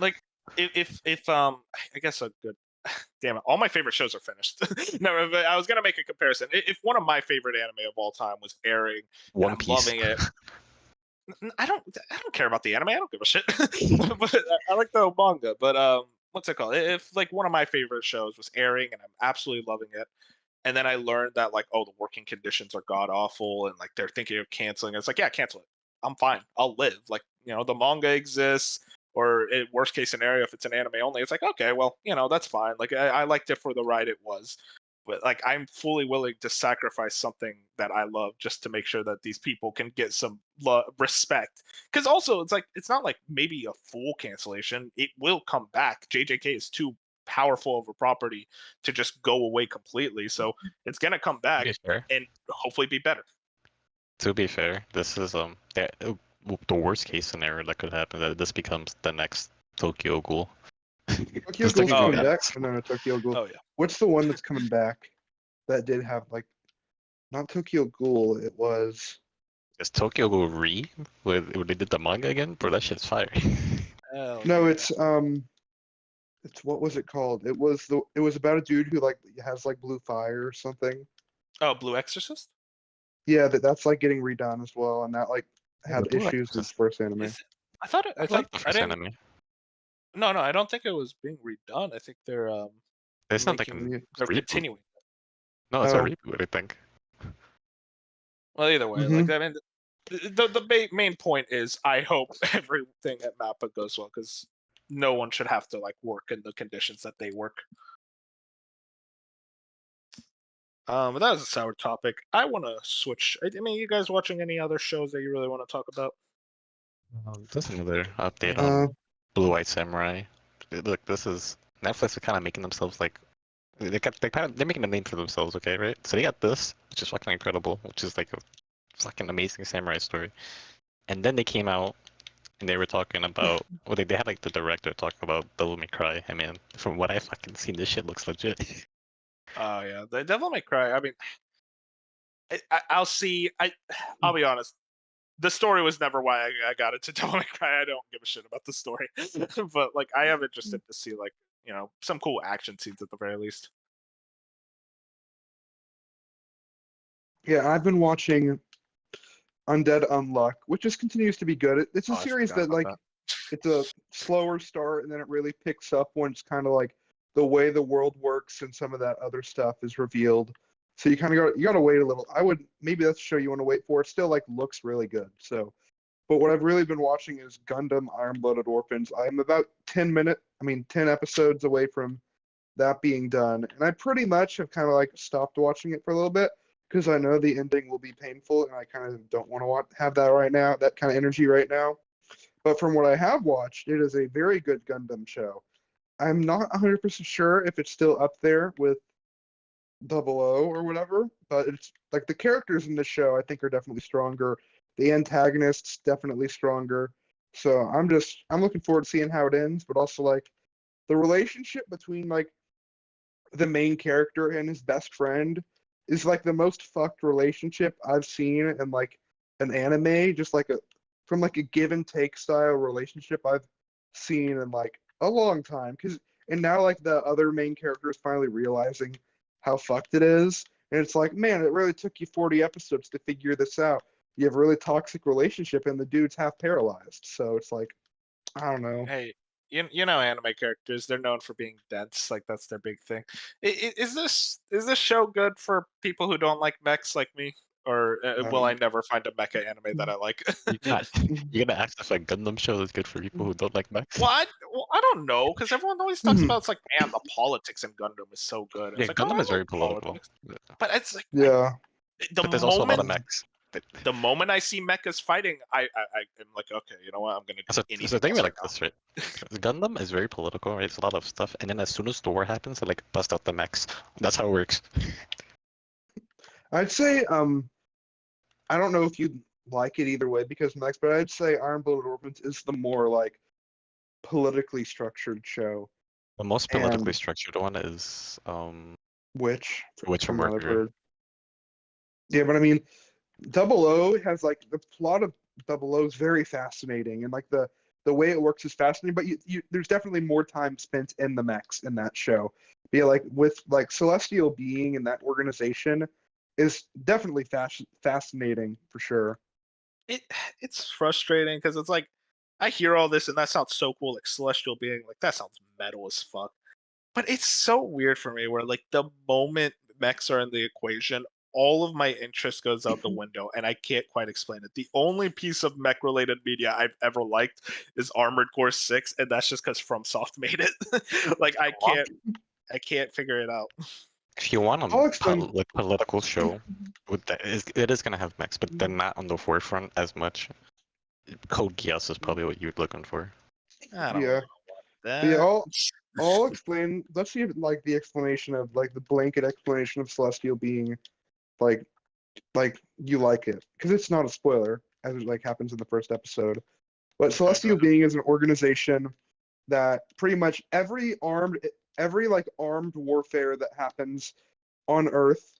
Like if I guess a good damn it, all my favorite shows are finished. No, but I was gonna make a comparison. If one of my favorite anime of all time was airing, and One I'm Piece. loving it. I don't care about the anime. I don't give a shit. But I like the manga. But what's it called? If like one of my favorite shows was airing and I'm absolutely loving it, and then I learned that like oh the working conditions are god awful and like they're thinking of canceling. It's like yeah, cancel it. I'm fine. I'll live. Like the manga exists. Or worst case scenario, if it's an anime only, it's like okay, well that's fine. Like I liked it for the ride it was. But like I'm fully willing to sacrifice something that I love just to make sure that these people can get some respect. Because also it's like it's not like maybe a full cancellation. It will come back. JJK is too powerful of a property to just go away completely. So it's gonna come back and hopefully be better. To be fair, this is the worst case scenario that could happen. That this becomes the next Tokyo Ghoul. Tokyo Does Ghoul's Tokyo coming yeah. back. No, no, Tokyo Ghoul. Oh yeah. What's the one that's coming back that did have like not Tokyo Ghoul? It was Is Tokyo Ghoul where they did the manga again? Bro, that shit's fire. Hell no, yeah. it's what was it called? It was about a dude who like has like blue fire or something. Oh, Blue Exorcist. Yeah, that's like getting redone as well, and that like Yeah, had the Blue issues with Exorcist. first anime. Is it? I thought it. I like the I first didn't. anime. No, I don't think it was being redone. I think they're It's not like making. Yeah. They're reboot. continuing. No, it's a Oh. reboot, I think. Well, either way, Mhm. like I mean, the main point is I hope everything at Mappa goes well because no one should have to like work in the conditions that they work. But that was a sour topic. I want to switch. I mean, you guys watching any other shows that you really want to talk about? Just another update Uh, on Blue White Samurai. Look, this is Netflix are kind of making themselves like they're making a name for themselves, okay, right? So they got this, which is fucking incredible, which is like a fucking amazing samurai story. And then they came out and they were talking about well, they had like the director talk about Devil May Cry. I mean, from what I fucking seen, this shit looks legit. Oh yeah, the Devil May Cry. I mean, I'll see. I'll be honest. The story was never why I got into Devil May Cry. I don't give a shit about the story, but like I am interested to see like some cool action scenes at the very least. Yeah, I've been watching Undead Unluck, which just continues to be good. It's a Oh, I series forgot that about like that. it's a slower start and then it really picks up when it's kind of like the way the world works and some of that other stuff is revealed. So you kind of got to wait a little. Maybe that's a show you want to wait for. It still like looks really good. So, but what I've really been watching is Gundam Iron-Blooded Orphans. I'm about 10 episodes away from that being done, and I pretty much have kind of like stopped watching it for a little bit because I know the ending will be painful, and I kind of don't want to have that right now, that kind of energy right now. But from what I have watched, it is a very good Gundam show. I'm not 100% sure if it's still up there with Double O or whatever, but it's like the characters in this show I think are definitely stronger. The antagonists definitely stronger. So I'm looking forward to seeing how it ends, but also like the relationship between like the main character and his best friend is like the most fucked relationship I've seen in like an anime, just like from like a give and take style relationship I've seen in like a long time. And now like the other main character is finally realizing how fucked it is. And it's like, man, it really took you 40 episodes to figure this out. You have a really toxic relationship and the dude's half paralyzed. So it's like, I don't know. Hey, you know anime characters, they're known for being dense, like that's their big thing. Is this show good for people who don't like mechs like me? Or will I never find a mecha anime that I like? You're gonna ask if a Gundam show is good for people who don't like mechs? Well, I don't know, because everyone always talks about it's like, man, the politics in Gundam is so good. Yeah, It's like, oh, Gundam I is like very political. politics, but it's like Yeah. the But there's also a lot moment of mechs. the moment I see mechas fighting, I am like, okay, you know what? I'm gonna do So anything think else of it right like this, right? Gundam is very political, right? It's a lot of stuff, and then as soon as the war happens, they like bust out the mechs. That's how it works. I'd say I don't know if you'd like it either way because Max, but I'd say Iron Blooded Orphans is the more like politically structured show. The most politically And structured one is which Witch from from what I've Mercury. heard. Yeah, but I mean, Double O has like the plot of Double O is very fascinating, and like the way it works is fascinating. But there's definitely more time spent in the mechs in that show. Yeah, like with like Celestial Being and that organization is definitely fascinating for sure. It's frustrating because it's like I hear all this and that sounds so cool, like celestial being, like that sounds metal as fuck. But it's so weird for me where like the moment mechs are in the equation, all of my interest goes out the window and I can't quite explain it. The only piece of mech related media I've ever liked is Armored Core 6, and that's just because FromSoft made it. Like I can't figure it out. If you want I'll a explain. political show, it is gonna have mechs, but they're not on the forefront as much. Code Geass is probably what you're looking for. I don't Yeah, know what but yeah, that. I'll explain. Let's see if like the explanation of like the blanket explanation of Celestial Being like you like it because it's not a spoiler as it like happens in the first episode. But Okay, go Celestial ahead. Being is an organization that pretty much every like armed warfare that happens on Earth,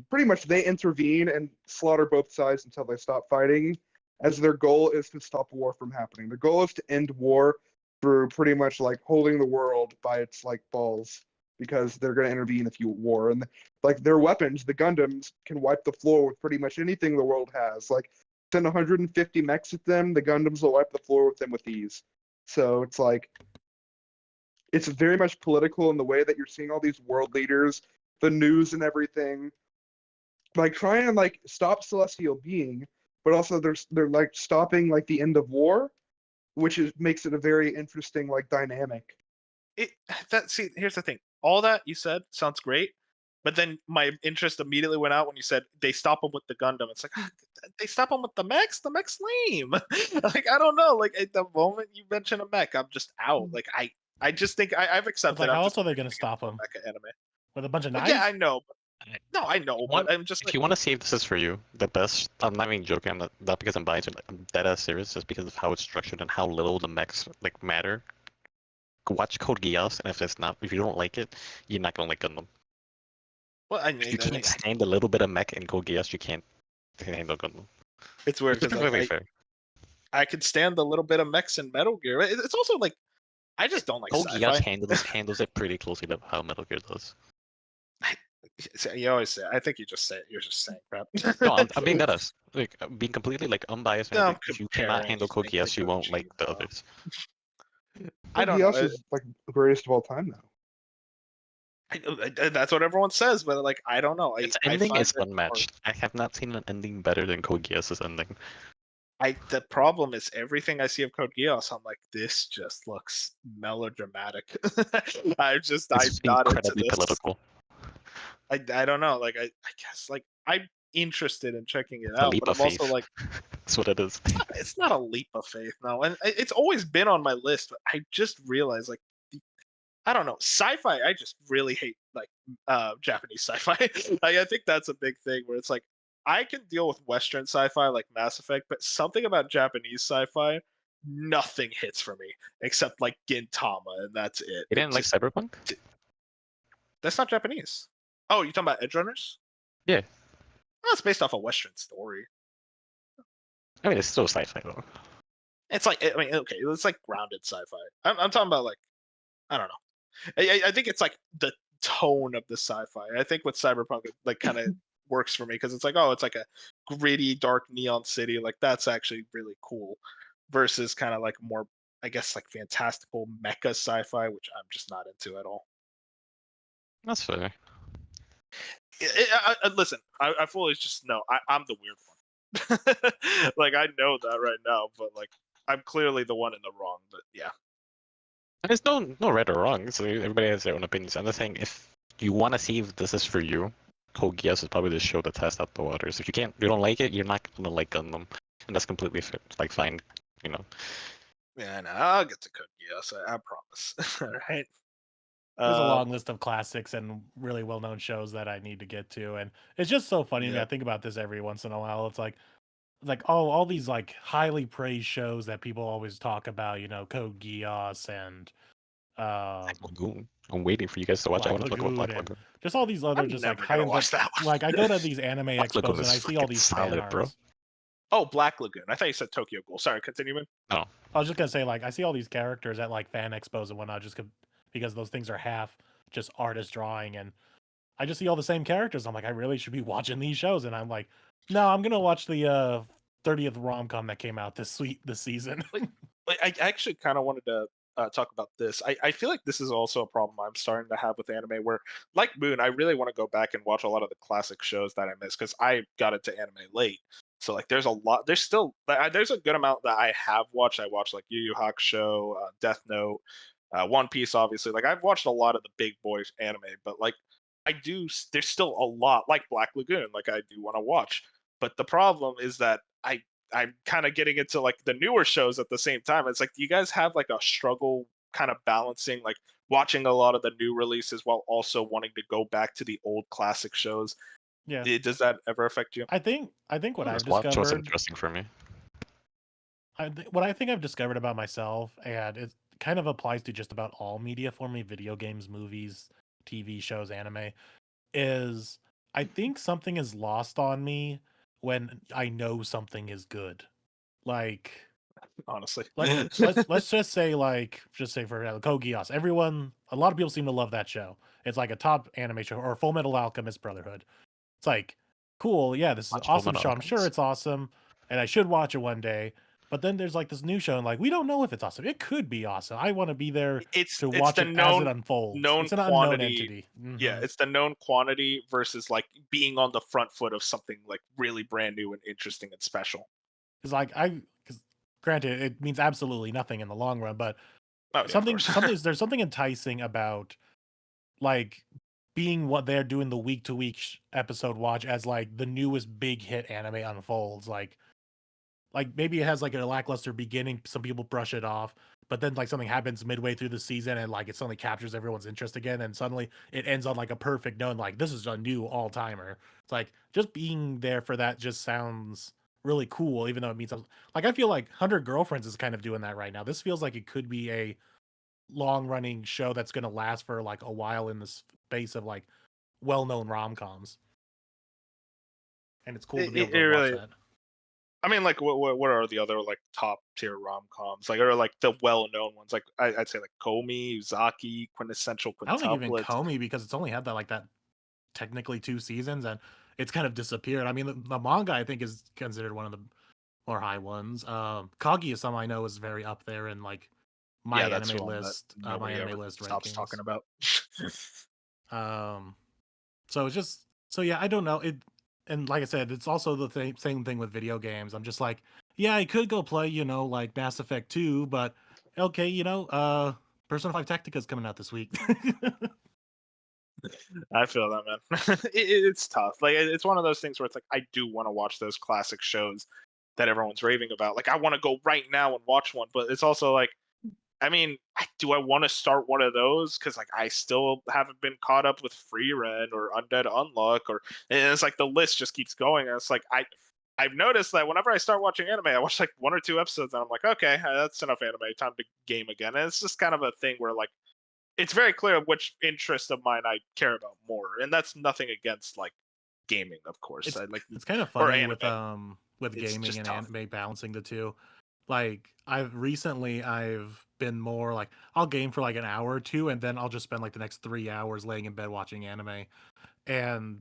pretty much they intervene and slaughter both sides until they stop fighting, as their goal is to stop war from happening. The goal is to end war through pretty much like holding the world by its like balls, because they're going to intervene if you war. And like their weapons, the Gundams, can wipe the floor with pretty much anything the world has. Like send 150 mechs at them, the Gundams will wipe the floor with them with ease. So it's like, it's very much political in the way that you're seeing all these world leaders, the news and everything, like trying to like stop celestial being, but also they're like stopping like the end of war, which makes it a very interesting like dynamic. See, here's the thing. All that you said sounds great, but then my interest immediately went out when you said they stop them with the Gundam. It's like they stop them with the mechs. The mech's lame. Like I don't know. Like at the moment you mention a mech, I'm just out. Like I just think I've accepted. Like, I'm how just else are they going to stop them? mecha anime. With a bunch of Well, knives? yeah, I know. No, I know, but I'm just If like, you want to see if this is for you, the best. I'm not even joking. I'm not because I'm biased. I'm dead ass serious. Just because of how it's structured and how little the mechs like matter. Watch Code Geass, and if you don't like it, you're not gonna like Gundam. well, I If mean, you can't stand a little bit of mech in Code Geass, you can't handle Gundam. it's weird Which is because perfectly like, fair. I could stand the little bit of mechs in Metal Gear. It's also like I just don't like Code Geass sci-fi. handles it pretty closely to how Metal Gear does. You always say. I think you just say it. You're just saying crap. No, I'm being dead ass. Like being completely like unbiased. No, I'm If you cannot comparing handle Code things Geass, you to won't like the Gogeta. others. I don't know. Geass is like the greatest of all time now. That's what everyone says, but like I don't know. Its I ending find is it more- unmatched. I have not seen an ending better than Code Geass's ending. The problem is everything I see of Code Geass, I'm like, this just looks melodramatic. I'm It's not into incredibly this. political. I don't know. Like I guess like I'm interested in checking it It's a out, leap but of I'm also faith. like, That's what it is. it's not a leap of faith, no. And it's always been on my list, but I just realized like I don't know, sci-fi. I just really hate like Japanese sci-fi. Like, I think that's a big thing where it's like I can deal with Western sci-fi like Mass Effect, but something about Japanese sci-fi, nothing hits for me except like Gintama, and that's it. You didn't like Cyberpunk? That's not Japanese. Oh, you talking about Edge Runners? Yeah. Oh, it's based off a Western story. I mean, it's still sci-fi though. It's like I mean, okay, it's like grounded sci-fi. I'm talking about like I don't know. I think it's like the tone of the sci-fi. I think with Cyberpunk, it like kind of works for me because it's like, oh, it's like a gritty, dark neon city. Like that's actually really cool. Versus kind of like more, I guess, like fantastical mecha sci-fi, which I'm just not into at all. That's fair. Listen, I fully just know I'm the weird one. Like I know that right now, but like I'm clearly the one in the wrong. But yeah. And there's no right or wrong. So everybody has their own opinions. I'm just saying, if you want to see if this is for you, Code Geass is probably the show to test out the waters. If you don't like it, you're not gonna like Gundam, and that's completely like fine, you know. Yeah, no, I'll get to Code Geass. I promise. All right. There's a long list of classics and really well-known shows that I need to get to, and it's just so funny to me. Yeah. I think about this every once in a while. It's like all these like highly praised shows that people always talk about. You know, Code Geass and Black Lagoon. I'm waiting for you guys to watch. I Black want to talk about Black Lagoon, and Lagoon. just all these other I'm just never like gonna high watch that one. like I go to these anime Black expos Lagoon and is I see all fucking these fan solid, bro. arts. Oh, Black Lagoon. I thought you said Tokyo Ghoul. Sorry, continue, man. No, I was just gonna say, like, I see all these characters at like fan expos and whatnot, because those things are half just artist drawing, and I just see all the same characters. I'm like, I really should be watching these shows, and I'm like, no, I'm gonna watch the 30th rom-com that came out this season. Like, I actually kind of wanted to talk about this. I feel like this is also a problem I'm starting to have with anime, where, like Moon, I really want to go back and watch a lot of the classic shows that I missed because I got into anime late. So like, there's a lot. There's still there's a good amount that I have watched. I watched like Yu Yu Hakusho, Death Note, One Piece, obviously. Like I've watched a lot of the big boys anime, but like there's still a lot like Black Lagoon. Like I do want to watch, but the problem is that I'm kind of getting into like the newer shows at the same time. It's like, do you guys have like a struggle kind of balancing like watching a lot of the new releases while also wanting to go back to the old classic shows? Yeah, Does that ever affect you? I think what I've just watch what's discovered. interesting for me. What I think I've discovered about myself, and kind of applies to just about all media for me, video games, movies, TV shows, anime, is I think something is lost on me when I know something is good. Like honestly. let's just say for Code Geass. A lot of people seem to love that show. It's like a top anime show, or Full Metal Alchemist Brotherhood. It's like, cool, yeah, this is an Watch Full awesome Metal show. I'm sure Alchemist. it's awesome, and I should watch it one day. But then there's like this new show, and like we don't know if it's awesome. It could be awesome. I want to be there It's to it's watch the it as it known unfolds. known It's an unknown quantity. entity. Yeah, it's the known quantity versus like being on the front foot of something like really brand new and interesting and special. Because because granted, it means absolutely nothing in the long run, but Oh yeah, of course. there's something enticing about like being what they're doing the week to week episode watch as like the newest big hit anime unfolds. Like maybe it has like a lackluster beginning, some people brush it off, but then like something happens midway through the season and like it suddenly captures everyone's interest again, and suddenly it ends on like a perfect note, and like this is a new all timer. It's like just being there for that just sounds really cool, even though it means like I feel like 100 Girlfriends is kind of doing that right now. This feels like it could be a long running show that's going to last for like a while in the space of like well known rom coms, and it's cool to be able It to watch really. that. I mean, like, what are the other like top tier rom coms? Like, or like the well known ones? Like, I'd say like Komi, Uzaki, Quintessential I don't think even Quintuplets. Comey, because it's only had that technically 2 seasons, and it's kind of disappeared. I mean, the manga I think is considered one of the more high ones. Kaguya-sama I know is very up there in like my Yeah, that's anime one that list, my nobody anime ever list stops rankings. talking about. So it's just yeah, I don't know it, and like I said, it's also the same thing with video games. I'm just like, yeah, I could go play, like Mass Effect 2, but okay, Persona 5 Tactica is coming out this week. I feel that, man. It's tough. Like, it's one of those things where it's like I do want to watch those classic shows that everyone's raving about. Like, I want to go right now and watch one, but it's also like, I mean, do I want to start one of those? Because like I still haven't been caught up with Frieren or Undead Unluck, and it's like the list just keeps going. And it's like I've noticed that whenever I start watching anime, I watch like 1 or 2 episodes, and I'm like, okay, that's enough anime. Time to game again. And it's just kind of a thing where like it's very clear which interest of mine I care about more, and that's nothing against like gaming, of course. I like it's kind of or funny anime. with It's gaming just and tough. anime balancing the two. Like I've been more like I'll game for like an hour or two, and then I'll just spend like the next 3 hours laying in bed watching anime.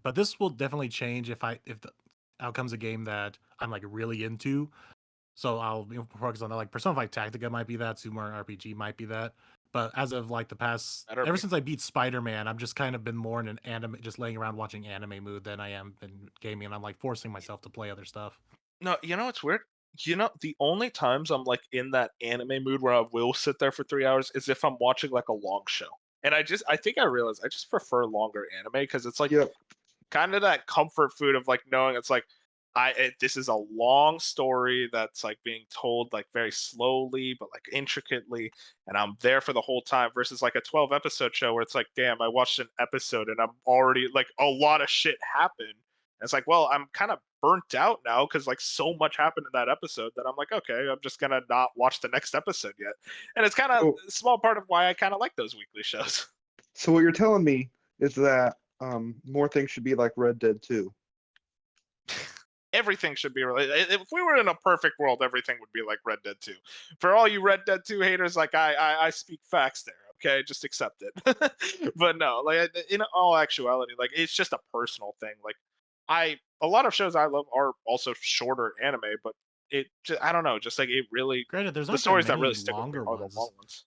But this will definitely change if the outcome's a game that I'm like really into. So I'll focus on that. Like Persona 5 Tactica might be that, Super Mario RPG might be that. But as of like the past, Better ever be. since I beat Spider-Man, I've just kind of been more in an anime, just laying around watching anime mood than I am in gaming, and I'm like forcing myself to play other stuff. No, it's weird. The only times I'm like in that anime mood where I will sit there for 3 hours is if I'm watching like a long show. And I think I realized I just prefer longer anime because it's like Yep. kind of that comfort food of like knowing it's like this is a long story that's like being told like very slowly but like intricately, and I'm there for the whole time versus like a 12 episode show where it's like, damn, I watched an episode and I'm already like a lot of shit happened. And it's like, well, I'm kind of burnt out now because like so much happened in that episode that I'm like, okay, I'm just gonna not watch the next episode yet. And it's kind of So, a small part of why I kind of like those weekly shows. so what you're telling me is that more things should be like Red Dead 2. Everything should be related. If we were in a perfect world, everything would be like Red Dead 2. For all you Red Dead 2 haters, like I speak facts there. Okay, just accept it. But no, like in all actuality, like it's just a personal thing. Like a lot of shows I love are also shorter anime, but I don't know, just like it really, Granted, there's the not that stories that really many stick with me longer are the ones. long ones.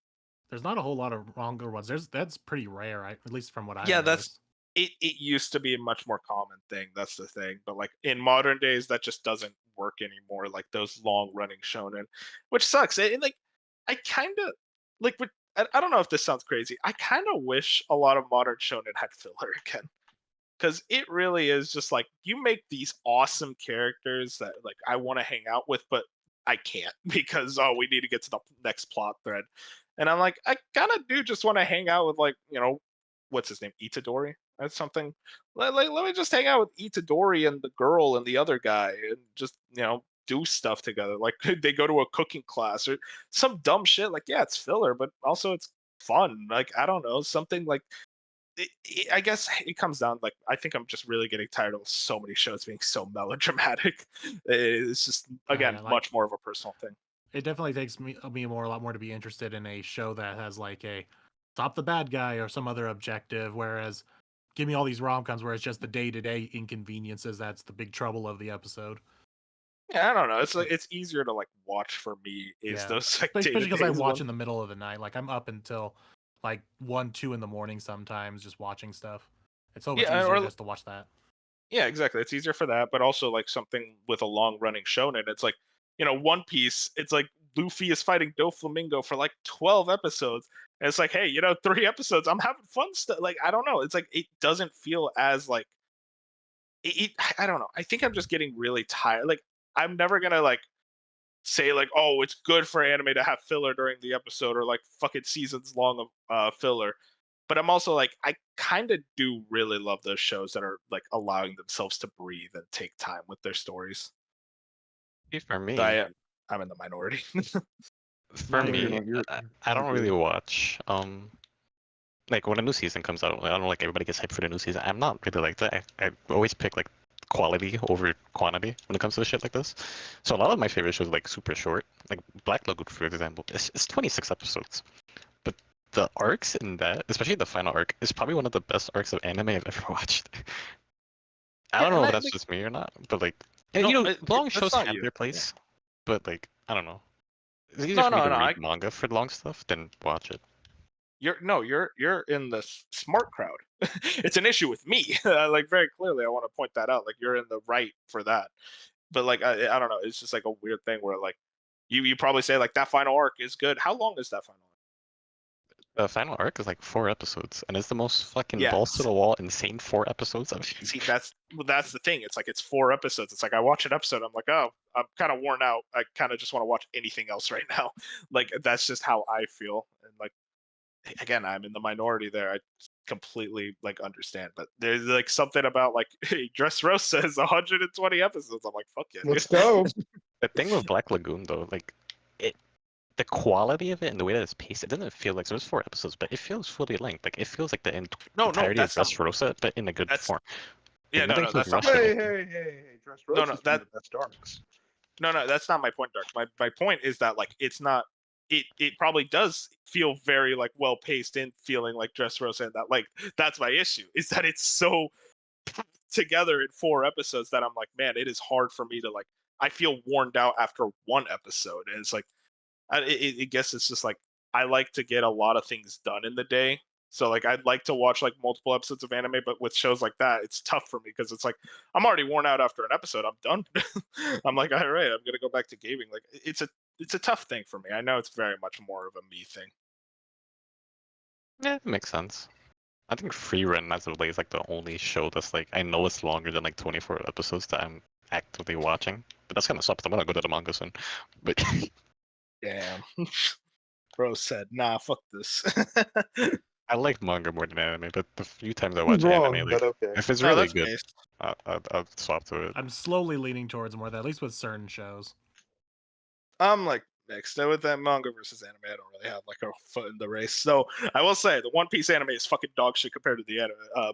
There's not a whole lot of longer ones. That's pretty rare, at least from what I've Yeah, noticed. it used to be a much more common thing. That's the thing. But like in modern days, that just doesn't work anymore. Like those long running shonen, which sucks. And like I kind of like. I don't know if this sounds crazy. I kind of wish a lot of modern shonen had filler again, because it really is just like you make these awesome characters that like I want to hang out with, but I can't because we need to get to the next plot thread, and I'm like I kind of do just want to hang out with like what's his name, Itadori. That's something. Let me just hang out with Itadori and the girl and the other guy, and just do stuff together. Like they go to a cooking class or some dumb shit. Like, yeah, it's filler, but also it's fun. Like, I don't know, something like I guess it comes down like I think I'm just really getting tired of so many shows being so melodramatic. It's just again yeah, like much more of a personal thing. it definitely takes me a lot more to be interested in a show that has like a stop the bad guy or some other objective. Whereas, give me all these rom-coms where it's just the day-to-day inconveniences that's the big trouble of the episode. Yeah, I don't know. It's like it's easier to like watch for me is Yeah, those like day especially to because I days watch ones. in the middle of the night. Like I'm up until like 1, 2 in the morning sometimes just watching stuff. It's so much Yeah, easier or just to watch that. yeah, exactly. It's easier for that, but also like something with a long running shonen. It's like, One Piece, it's like Luffy is fighting Doflamingo for like 12 episodes. And it's like, hey, 3 episodes, I'm having fun stuff. Like, I don't know. It's like it doesn't feel as like I don't know. I think I'm just getting really tired. Like, I'm never gonna like say like, oh, it's good for anime to have filler during the episode or like fucking seasons long of filler. But I'm also like, I kind of do really love those shows that are like allowing themselves to breathe and take time with their stories. For So me, I'm in the minority. for I Yeah, agree. I don't really agree. watch like when a new season comes out. I don't know, like everybody gets hyped for the new season. I'm not really like that. I always pick like quality over quantity when it comes to shit like this. So a lot of my favorite shows are like super short. Like Black Lagoon, for example, it's 26 episodes. But the arcs in that, especially the final arc, is probably one of the best arcs of anime I've ever watched. I don't Yeah, know and if I that's like just me or not, but like, and, no, long that's shows not have you. their Yeah. place, but like, I don't know. It's easier No, for me no, to no. read manga for long stuff than watch it. You're in the smart crowd. It's an issue with me. Like very clearly, I want to point that out. Like you're in the right for that. But like I don't know. It's just like a weird thing where like you probably say like that final arc is good. How long is that final arc? The final arc is like 4 episodes, and it's the most fucking Yeah. balls to the wall, insane 4 episodes. See, that's the thing. It's like it's 4 episodes. It's like I watch an episode, I'm like, oh, I'm kind of worn out. I kind of just want to watch anything else right now. Like that's just how I feel. And like again, I'm in the minority there. I completely like understand, but there's like something about like hey, Dressrosa is 120 episodes. I'm like, fuck yeah, dude. Let's go. The thing with Black Lagoon though, like it, the quality of it and the way that it's paced, it doesn't feel like so it's 4 episodes, but it feels fully length. Like it feels like the No, entirety of that's not. Dressrosa, but in a good That's form. Like yeah, nothing no, feels that's not my rushed or point. Hey, anything. hey, hey, hey. No, Dressrosa no, is one that of the best arcs. no, that's not my point, Dark. My point is that like it's not. It probably does feel very like well paced and feeling like Dressrosa, and that like that's my issue is that it's so together in 4 episodes that I'm like, man, it is hard for me to like. I feel worn out after one episode, and it's like, I guess it's just like I like to get a lot of things done in the day. So like I'd like to watch like multiple episodes of anime, but with shows like that, it's tough for me because it's like I'm already worn out after an episode. I'm done. I'm like, all right, I'm gonna go back to gaming. Like it's a tough thing for me. I know it's very much more of a me thing. Yeah, it makes sense. I think Frieren as of late is like the only show that's like I know it's longer than like 24 episodes that I'm actively watching. But that's kind of sucks. I'm gonna go to the manga soon. But Damn. Bro said, nah, fuck this. I like manga more than anime. But the few times I He's watch anime, wrong, but like okay. if it's No, really that's good, based. I'll swap to it. I'm slowly leaning towards more of that, at least with certain shows. I'm like mixed. With that manga versus anime, I don't really have like a foot in the race. So I will say the One Piece anime is fucking dog shit compared to the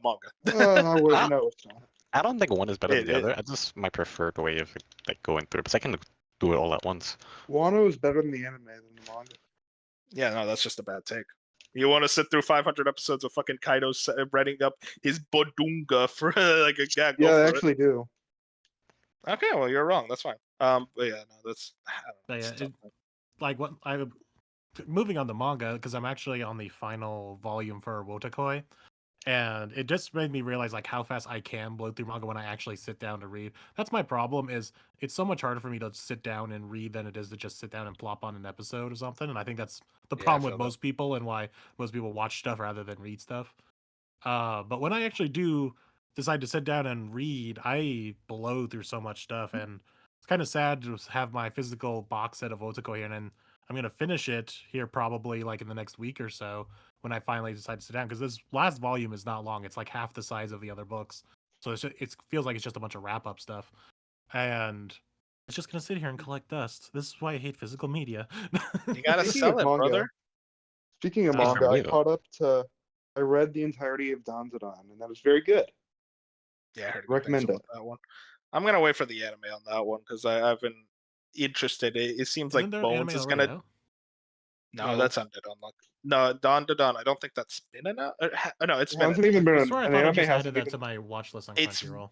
manga. I would Ah. no, it's not. I don't think one is better than It, the it, other. I just my preferred way of like going through it, because I can do it all at once. Wano is better than the anime than the manga. yeah, no, that's just a bad take. You want to sit through 500 episodes of fucking Kaido writing up his bodunga for like a gag? Yeah, Go I for actually do. it. Okay, well you're wrong. That's fine. But yeah, no, that's I don't know, But it's yeah, a tough thing. like what I moving on to manga because I'm actually on the final volume for Wotakoi, and it just made me realize like how fast I can blow through manga when I actually sit down to read. That's my problem. Is it's so much harder for me to sit down and read than it is to just sit down and plop on an episode or something. And I think that's the Yeah, I problem with feel that. most people and why most people watch stuff rather than read stuff. But when I actually do decide to sit down and read, I blow through so much stuff, and it's kind of sad to have my physical box set of Otoko here, and I'm gonna finish it here probably like in the next week or so when I finally decide to sit down because this last volume is not long; it's like half the size of the other books, so it feels like it's just a bunch of wrap up stuff, and It's just gonna sit here and collect dust. This is why I hate physical media. You gotta Speaking sell of it, manga, brother. Speaking of Speaking manga, of I me, caught up to. I read the entirety of Dandadan, and that was very good. Yeah, I heard good things Recommend it. about that one. I'm gonna wait for the anime on that one because I've been interested. It seems like Isn't there an Bones anime is already gonna. out? No, No. that's Undead Unluck. No, Dawn to Dawn. I don't think that's been enough. No, it's It been. hasn't even been I an, swear I an thought I anime. just added Hasn't that even. to my watch list on It's Crunchyroll.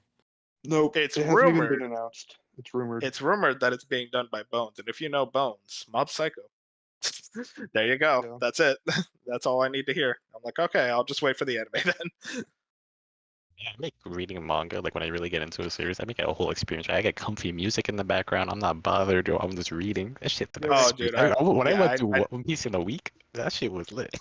Nope. it's It hasn't even rumored. been announced. It's rumored. It's rumored that it's being done by Bones, and if you know Bones, Mob Psycho. There you go. Yeah. That's it. That's all I need to hear. I'm like, okay, I'll just wait for the anime then. Yeah, I make reading manga, like when I really get into a series, I make it a whole experience. I get comfy music in the background. I'm not bothered. Or I'm just reading. That shit. Oh, dude, When I yeah, went through One Piece in a week, that shit was lit.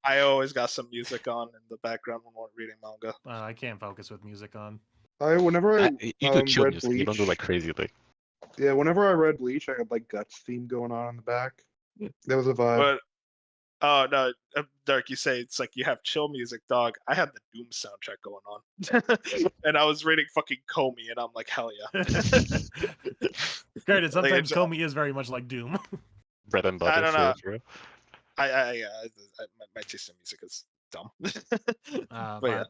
I always got some music on in the background when we're reading manga. I can't focus with music on. Whenever I You do chill read music. You don't do Bleach, like crazy like. yeah, whenever I read Bleach, I had like Guts theme going on in the back. That was a vibe. But oh no, Dark, you say it's like you have chill music, dog. I had the Doom soundtrack going on, and I was reading fucking Comey, and I'm like, hell yeah. Granted, sometimes it's- Comey is very much like Doom. Bread and I butter don't know. for real. My taste in music is dumb. But yeah.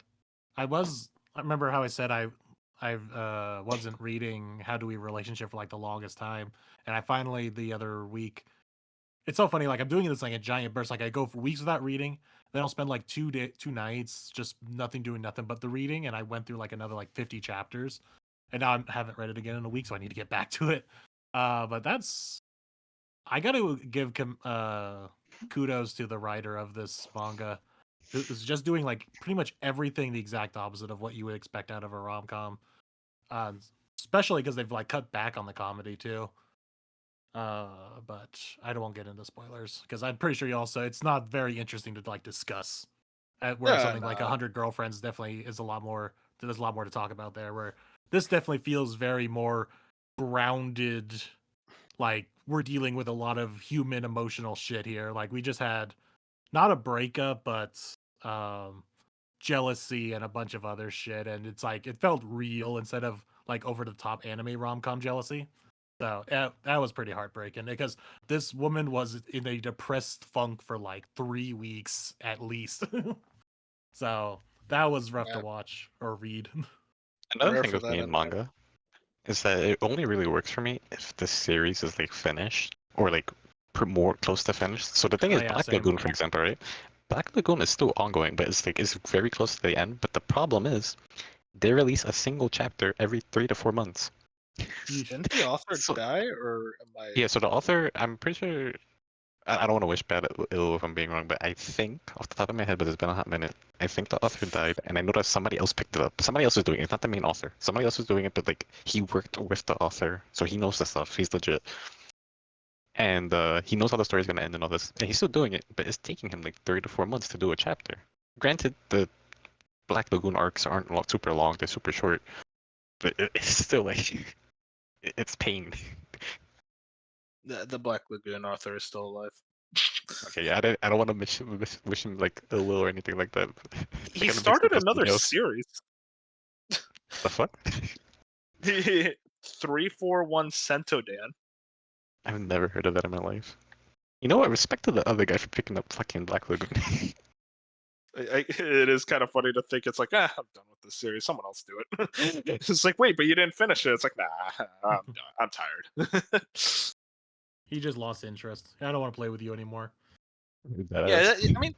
I remember how I said I wasn't reading How Do We Relationship for like the longest time, and I finally the other week. It's so funny. Like I'm doing this like a giant burst. Like I go for weeks without reading, then I'll spend like 2 nights just doing nothing but the reading, and I went through like another like 50 chapters, and now I haven't read it again in a week, so I need to get back to it. But that's I got to give kudos to the writer of this manga, who is just doing like pretty much everything the exact opposite of what you would expect out of a rom com. Uh, Especially because they've like cut back on the comedy too. But I don't want to get into spoilers because I'm pretty sure you also it's not very interesting to like discuss. Where Yeah, something like no. 100 Girlfriends definitely is a lot more. There's a lot more to talk about there. Where this definitely feels very more grounded. Like we're dealing with a lot of human emotional shit here. Like we just had not a breakup, but jealousy and a bunch of other shit, and it's like it felt real instead of like over the top anime rom com jealousy. So that was pretty heartbreaking because this woman was in a depressed funk for like 3 weeks at least. So that was rough to Yeah. watch or read. Another Rare thing for with that me in anime. manga is that it only really works for me if the series is like finished or like more close to finished. So the thing Oh, is, yeah, Black same. Lagoon, for example, right? Black Lagoon is still ongoing, but it's very close to the end. But the problem is, they release a single chapter every 3 to 4 months. Didn't the author So- die, or am I? Yeah, so the author, I'm pretty sure. I don't want to wish bad ill if I'm being wrong, but I think off the top of my head, but it's been a hot minute. I think the author died, and I know that somebody else picked it up. Somebody else was doing it. It's not the main author. Somebody else was doing it, but like he worked with the author, so he knows the stuff. He's legit, and he knows how the story's gonna end and all this. And he's still doing it, but it's taking him like 3 to 4 months to do a chapter. Granted, the Black Lagoon arcs aren't super long; they're super short, but it's still like it's pain. The Black Lagoon author is still alive. Okay, yeah, I don't want to wish him like ill will or anything like that. He It kinda makes me started feel another something else. series. The fuck? 341 Sentodan. I've never heard of that in my life. You know what? Respect to the other guy for picking up fucking Black Lagoon. It is kind of funny to think it's like, I'm done with this series. Someone else do it. It's like, wait, but you didn't finish it. It's like, nah, I'm tired. He just lost interest. I don't want to play with you anymore. Yeah, I mean,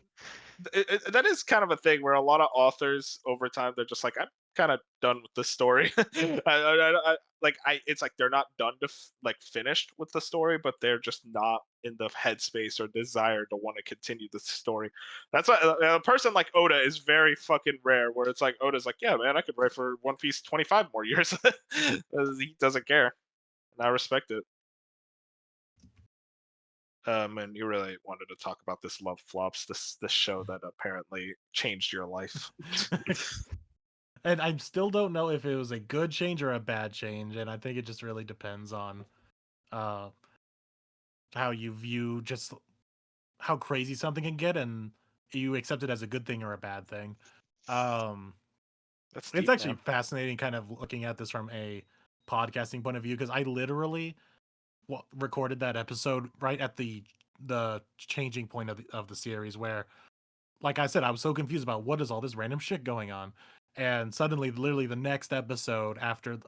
that is kind of a thing where a lot of authors over time they're just like, I'm kind of done with the story. It's like they're not done to like finished with the story, but they're just not in the headspace or desire to want to continue the story. That's why a person like Oda is very fucking rare. Where it's like Oda's like, yeah, man, I could write for One Piece 25 more years. He doesn't care, and I respect it. And you really wanted to talk about this Love Flops, this show that apparently changed your life. And I still don't know if it was a good change or a bad change, and I think it just really depends on how you view just how crazy something can get, and you accept it as a good thing or a bad thing. That's It's deep, actually man. fascinating, kind of looking at this from a podcasting point of view, because I literally recorded that episode right at the changing point of the series, where, like I said, I was so confused about what is all this random shit going on, and suddenly, literally the next episode after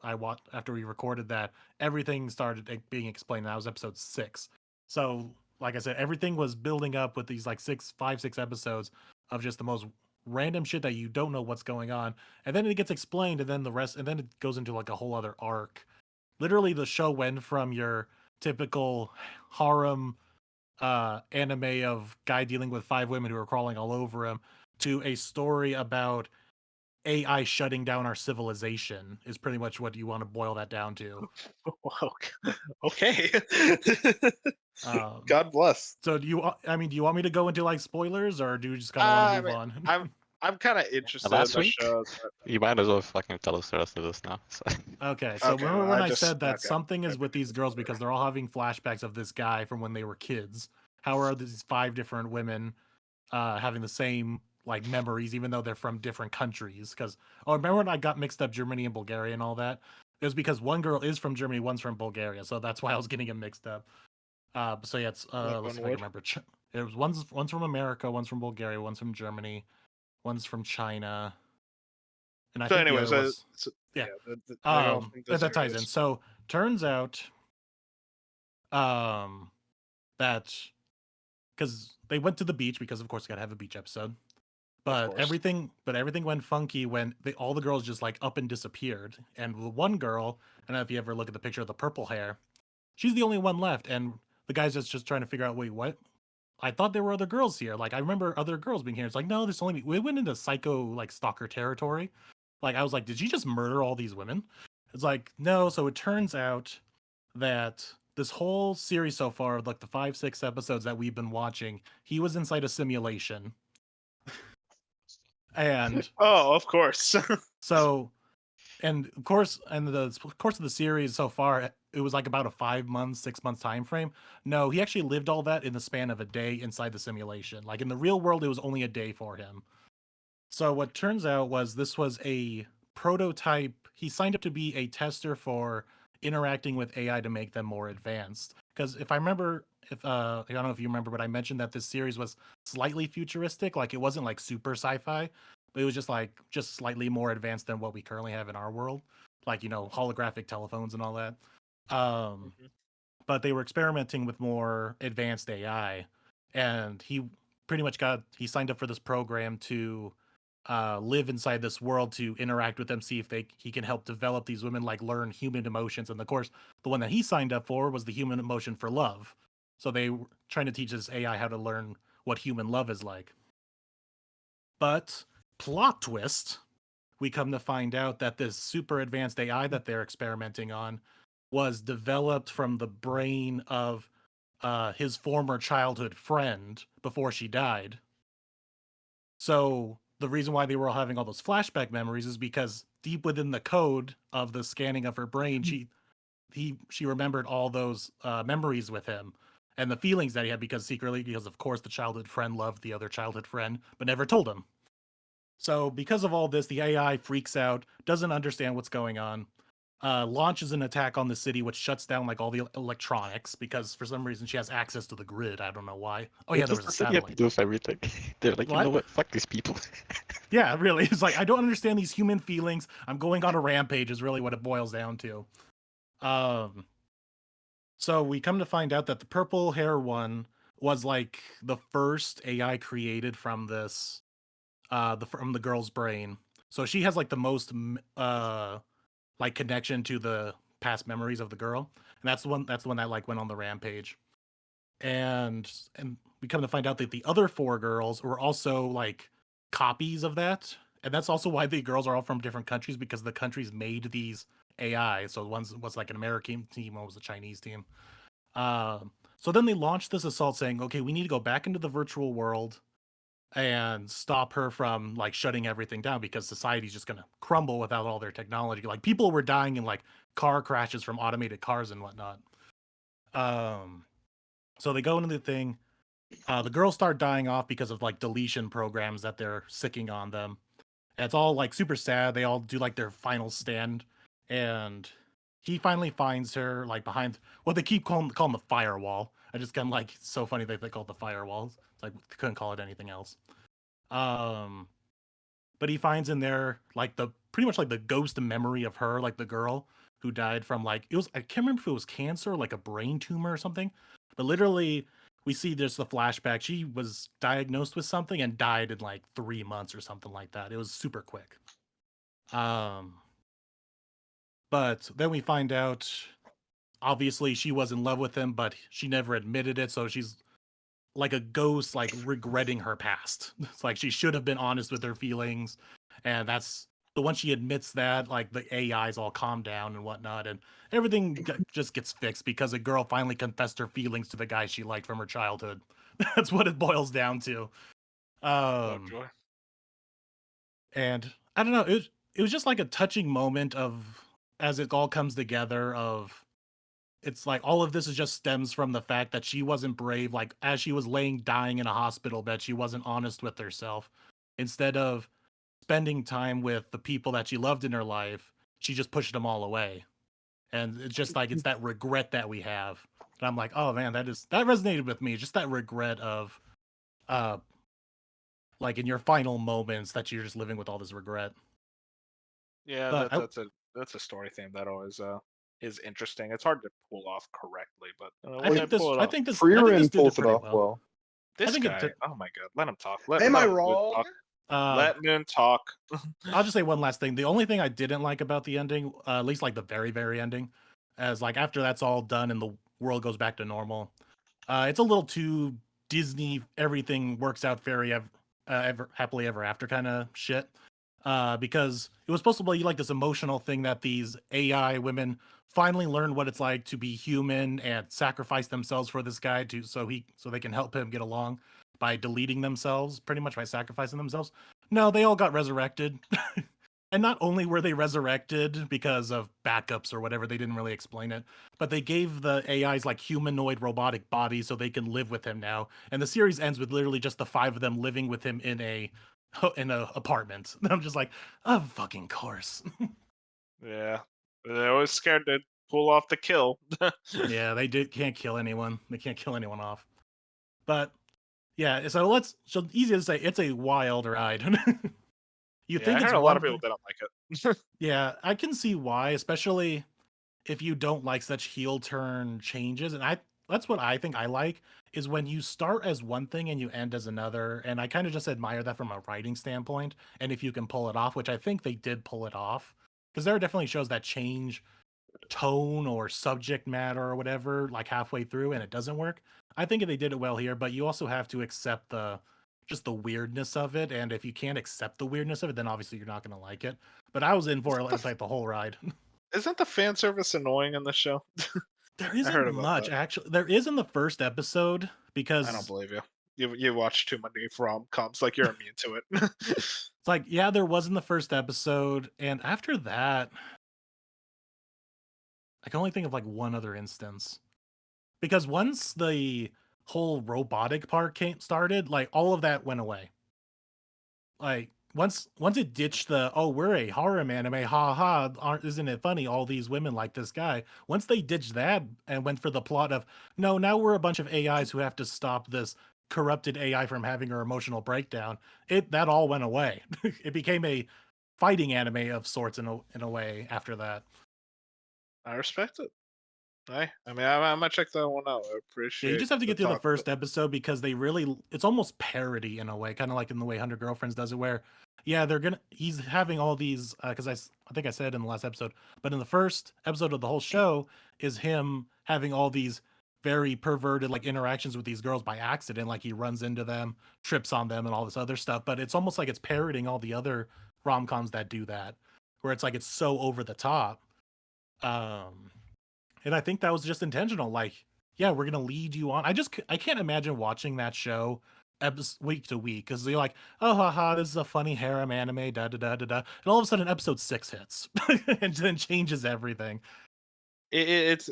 we recorded that, everything started being explained. And that was episode 6. So, like I said, everything was building up with these like 6 episodes of just the most random shit that you don't know what's going on, and then it gets explained, and then it goes into like a whole other arc. Literally, the show went from your typical harem anime of guy dealing with 5 women who are crawling all over him to a story about AI shutting down our civilization, is pretty much what you want to boil that down to. Okay. Um, God bless. so do you want me to go into like spoilers, or do you just kind of want to move on? I'm kind of interested last in the week? show. You might as well fucking tell us the rest of this now. So. Okay, so Okay, remember well, when I I just- said that okay. something is Okay, with these girls because they're all having flashbacks of this guy from when they were kids? How are these 5 different women having the same like memories, even though they're from different countries? Because remember when I got mixed up Germany and Bulgaria and all that? It was because one girl is from Germany, one's from Bulgaria, so that's why I was getting them mixed up. So yeah, it's let's see if I can remember. It was one's from America, one's from Bulgaria, one's from Germany, one's from China, and I So think the anyways, other was yeah, I don't think that there's ties in. anyways. So turns out, that because they went to the beach, because of course you gotta have a beach episode. But course. everything went funky when all the girls just like up and disappeared. And the one girl, I don't know if you ever look at the picture of the purple hair, she's the only one left, and the guy's just trying to figure out, wait, what? I thought there were other girls here. Like I remember other girls being here. It's like, no, there's only me. We went into psycho like stalker territory. Like I was like, did she just murder all these women? It's like, no. So it turns out that this whole series so far, like the 5-6 episodes that we've been watching, he was inside a simulation. And Oh, of course. so, and of course, and the course of the series so far, it was like about a 5 months, 6 months time frame. No, he actually lived all that in the span of a day inside the simulation. Like in the real world, it was only a day for him. So what turns out was this was a prototype. He signed up to be a tester for interacting with AI to make them more advanced. Because if I remember, I don't know if you remember, but I mentioned that this series was slightly futuristic. Like it wasn't like super sci-fi, but it was just slightly more advanced than what we currently have in our world. Like, holographic telephones and all that. But they were experimenting with more advanced AI, and he pretty much he signed up for this program to live inside this world to interact with them, see if he can help develop these women, like learn human emotions. And of course, the one that he signed up for was the human emotion for love. So they were trying to teach this AI how to learn what human love is like. But plot twist, we come to find out that this super advanced AI that they're experimenting on was developed from the brain of his former childhood friend before she died. So the reason why they were all having all those flashback memories is because deep within the code of the scanning of her brain, she remembered all those memories with him and the feelings that he had, because of course the childhood friend loved the other childhood friend but never told him. So because of all this, the AI freaks out, doesn't understand what's going on, launches an attack on the city, which shuts down like all the electronics, because for some reason she has access to the grid. I don't know why. Oh yeah, there was a satellite. Do everything. They're like, you know what? Fuck these people. Yeah, really. It's like, I don't understand these human feelings. I'm going on a rampage is really what it boils down to. So we come to find out that the purple hair one was like the first AI created from this, from the girl's brain. So she has like the most like connection to the past memories of the girl, and that's the one that like went on the rampage. And we come to find out that the other 4 girls were also like copies of that, and that's also why the girls are all from different countries, because the countries made these AI. So one was like an American team, one was a Chinese team. So then they launched this assault saying, okay, we need to go back into the virtual world and stop her from like shutting everything down, because society's just gonna crumble without all their technology. Like people were dying in like car crashes from automated cars and whatnot. So they go into the thing. The girls start dying off because of like deletion programs that they're sicking on them. And it's all like super sad. They all do like their final stand, and he finally finds her like behind what they keep calling the firewall. I just kind of like it's so funny that they call it the firewall. It's like they couldn't call it anything else. But he finds in there like the pretty much like the ghost memory of her, like the girl who died from like it was I can't remember if it was cancer, or like a brain tumor or something. But literally we see there's the flashback. She was diagnosed with something and died in like 3 months or something like that. It was super quick. But then we find out obviously she was in love with him, but she never admitted it, so she's like a ghost, like regretting her past. It's like she should have been honest with her feelings, and that's the once she admits that, like the AIs all calm down and whatnot, and everything just gets fixed because a girl finally confessed her feelings to the guy she liked from her childhood. That's what it boils down to. Oh, joy. And I don't know, it was just like a touching moment of as it all comes together of it's like all of this is just stems from the fact that she wasn't brave. Like as she was laying dying in a hospital bed, she wasn't honest with herself. Instead of spending time with the people that she loved in her life, she just pushed them all away. And it's just like it's that regret that we have. And I'm like, oh man, that resonated with me. Just that regret of uh like in your final moments that you're just living with all this regret. Yeah, But that's a story theme that always is interesting. It's hard to pull off correctly, but I when they think this pull it I off, think this Frieren did it pulls it pretty off well. well. I this think guy, oh my god, let him talk. Am I let Moon wrong? talk. uh Let Moon talk. I'll just say one last thing. The only thing I didn't like about the ending, at least like the very, very ending, as like after that's all done and the world goes back to normal, it's a little too Disney. Everything works out very ever happily ever after kind of shit. Because it was supposed to be like this emotional thing that these AI women finally learned what it's like to be human and sacrifice themselves for this guy to so they can help him get along by deleting themselves, pretty much by sacrificing themselves. No, they all got resurrected. And not only were they resurrected because of backups or whatever, they didn't really explain it, but they gave the AIs like humanoid robotic bodies so they can live with him now. And the series ends with literally just the five of them living with him in a apartment. And I'm just like, of fucking course. Yeah, they're always scared to pull off the kill. Yeah, can't kill anyone. They can't kill anyone off. But yeah, so easy to say, it's a wild ride. You Yeah, think I it's heard a lot one of people didn't like it. Yeah, I can see why, especially if you don't like such heel turn changes. And that's what I think I like is when you start as one thing and you end as another. And I kind of just admire that from a writing standpoint. And if you can pull it off, which I think they did pull it off, because there are definitely shows that change tone or subject matter or whatever like halfway through and it doesn't work. I think they did it well here, but you also have to accept the weirdness of it. And if you can't accept the weirdness of it, then obviously you're not going to like it. But I was in for Isn't it like the whole ride. Isn't the fan service annoying in the show? There I heard isn't about much that. actually. There is in the first episode I don't because believe you. You watch too many rom-coms, like you're immune to it. it's like, yeah, there was in the first episode. And after that, I can only think of like one other instance. Because once the whole robotic part started, like all of that went away. Like once it ditched the oh we're a harem anime ha ha isn't it funny all these women like this guy, once they ditched that and went for the plot of no now we're a bunch of AIs who have to stop this corrupted AI from having her emotional breakdown, that all went away. It became a fighting anime of sorts in a way after that. I respect it. I mean, I'm gonna check that one out. I Yeah, you appreciate just have to the get through the talk. first episode because they really it's almost parody in a way, kind of like in the way 100 Girlfriends does it where yeah, he's having all these cuz I think I said in the last episode, but in the first episode of the whole show is him having all these very perverted like interactions with these girls by accident, like he runs into them, trips on them and all this other stuff, but it's almost like it's parodying all the other rom-coms that do that where it's like it's so over the top. Um and I think that was just intentional. Like, yeah, we're gonna lead you on. I can't imagine watching that show week to week because you're like, oh haha, this is a funny harem anime, da da da da da, and all of a sudden episode 6 hits and then changes everything. It's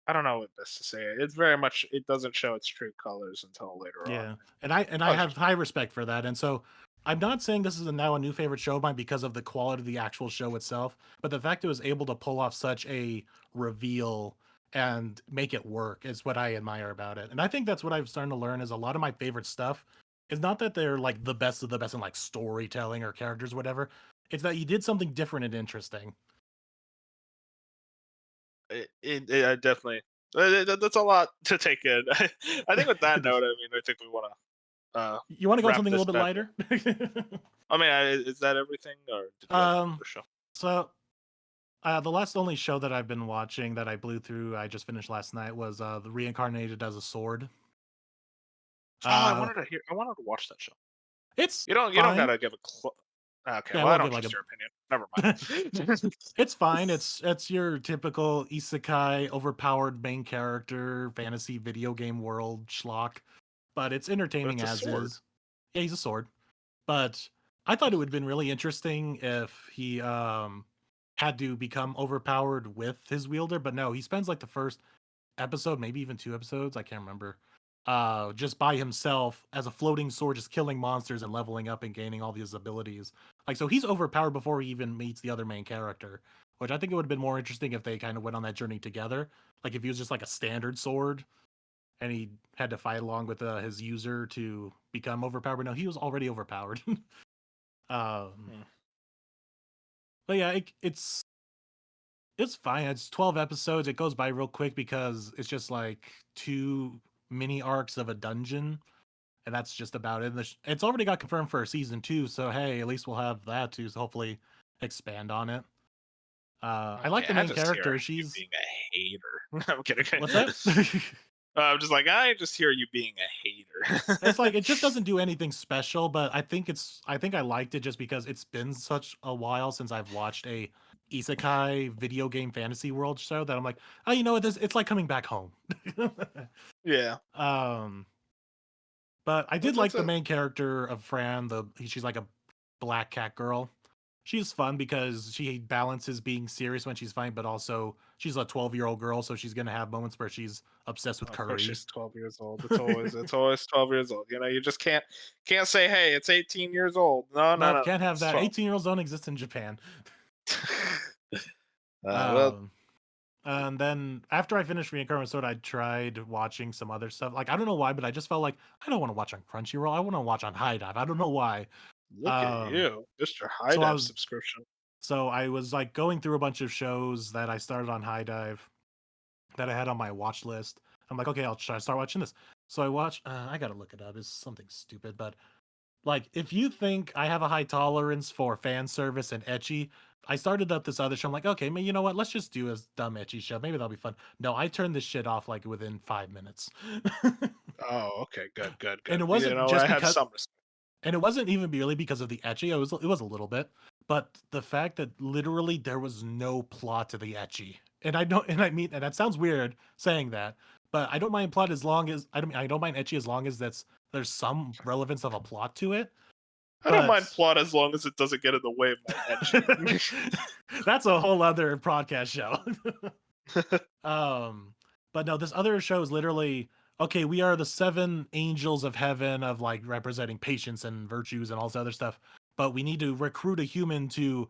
I don't know what best to say. It's very much it doesn't show its true colors until later on. Yeah, and I have high respect for that, and so I'm not saying this is now a new favorite show of mine because of the quality of the actual show itself, but the fact it was able to pull off such a reveal and make it work is what I admire about it. And I think that's what I'm starting to learn is a lot of my favorite stuff is not that they're like the best of the best in like storytelling or characters or whatever. It's that you did something different and interesting. It definitely. That's a lot to take in. I think with that It is. note, I mean, I think we want to You want to go on wrap something a this little bit bad boy. lighter? I mean, is that everything, or did you have um, another show? so the last only show that I've been watching that I blew through, I just finished last night, was the Reincarnated as a Sword. Oh, I wanted to watch that show. It's You don't fine. gotta give a okay. Yeah, I Well, I won't don't give like trust a. your opinion. Never mind. It's fine. It's your typical isekai, overpowered main character, fantasy video game world schlock, but it's But entertaining it's a as sword. is. Yeah, he's a sword, but I thought it would have been really interesting if he had to become overpowered with his wielder, but no, he spends like the first episode, maybe even 2 episodes, I can't remember, just by himself as a floating sword, just killing monsters and leveling up and gaining all these abilities. Like, so he's overpowered before he even meets the other main character, which I think it would have been more interesting if they kind of went on that journey together. Like if he was just like a standard sword and he had to fight along with his user to become overpowered. But no, he was already overpowered. But yeah, it's fine. It's 12 episodes. It goes by real quick because it's just like 2 mini arcs of a dungeon, and that's just about it. It's already got confirmed for a season 2, so hey, at least we'll have that to hopefully expand on it. I like Okay, the I main just hear character. you She's being a hater. I'm kidding. what's that? I'm just like, I just hear you being a hater. It's like it just doesn't do anything special, but I think I liked it just because it's been such a while since I've watched a isekai video game fantasy world show that I'm like, oh, you know what? It's like coming back home. Yeah. But I did That's like the a main character of Fran. She's like a black cat girl. She's fun because she balances being serious when she's fine, but also she's a 12-year-old girl, so she's gonna have moments where she's obsessed with Of course curry. she's 12 years old. It's always 12 years old. You know, you just can't say, hey, it's 18 years old. No, no, No, no. can't have It's that. 12. 18-year-olds don't exist in Japan. Well, Um, and then after I finished Reincarnated Sword, I tried watching some other stuff. Like I don't know why, but I just felt like I don't want to watch on Crunchyroll. I want to watch on High Dive. I don't know why. look at Um, you. Just your high so I dive was subscription. so I was like going through a bunch of shows that I started on High Dive that I had on my watch list. I'm like, okay, I'll try to start watching this. So I watch. I gotta look it up. It's something stupid, but like, if you think I have a high tolerance for fan service and ecchi, I started up this other show. I'm like, okay, man, you know what? Let's just do a dumb ecchi show. Maybe that'll be fun. No, I turned this shit off like within 5 minutes. Oh, okay, good, good, And good. it You wasn't know, I just have because, some respect. and it wasn't even really because of the ecchi. It was a little bit, but the fact that literally there was no plot to the ecchi, and I don't, and I mean, and that sounds weird saying that, but I don't mind plot as long as I don't mind ecchi as long as there's some relevance of a plot to it. I don't mind But plot as long as it doesn't get in the way of my edge. that's a whole other podcast show. But no, this other show is literally okay. We are the 7 angels of heaven of like representing patience and virtues and all this other stuff. But we need to recruit a human to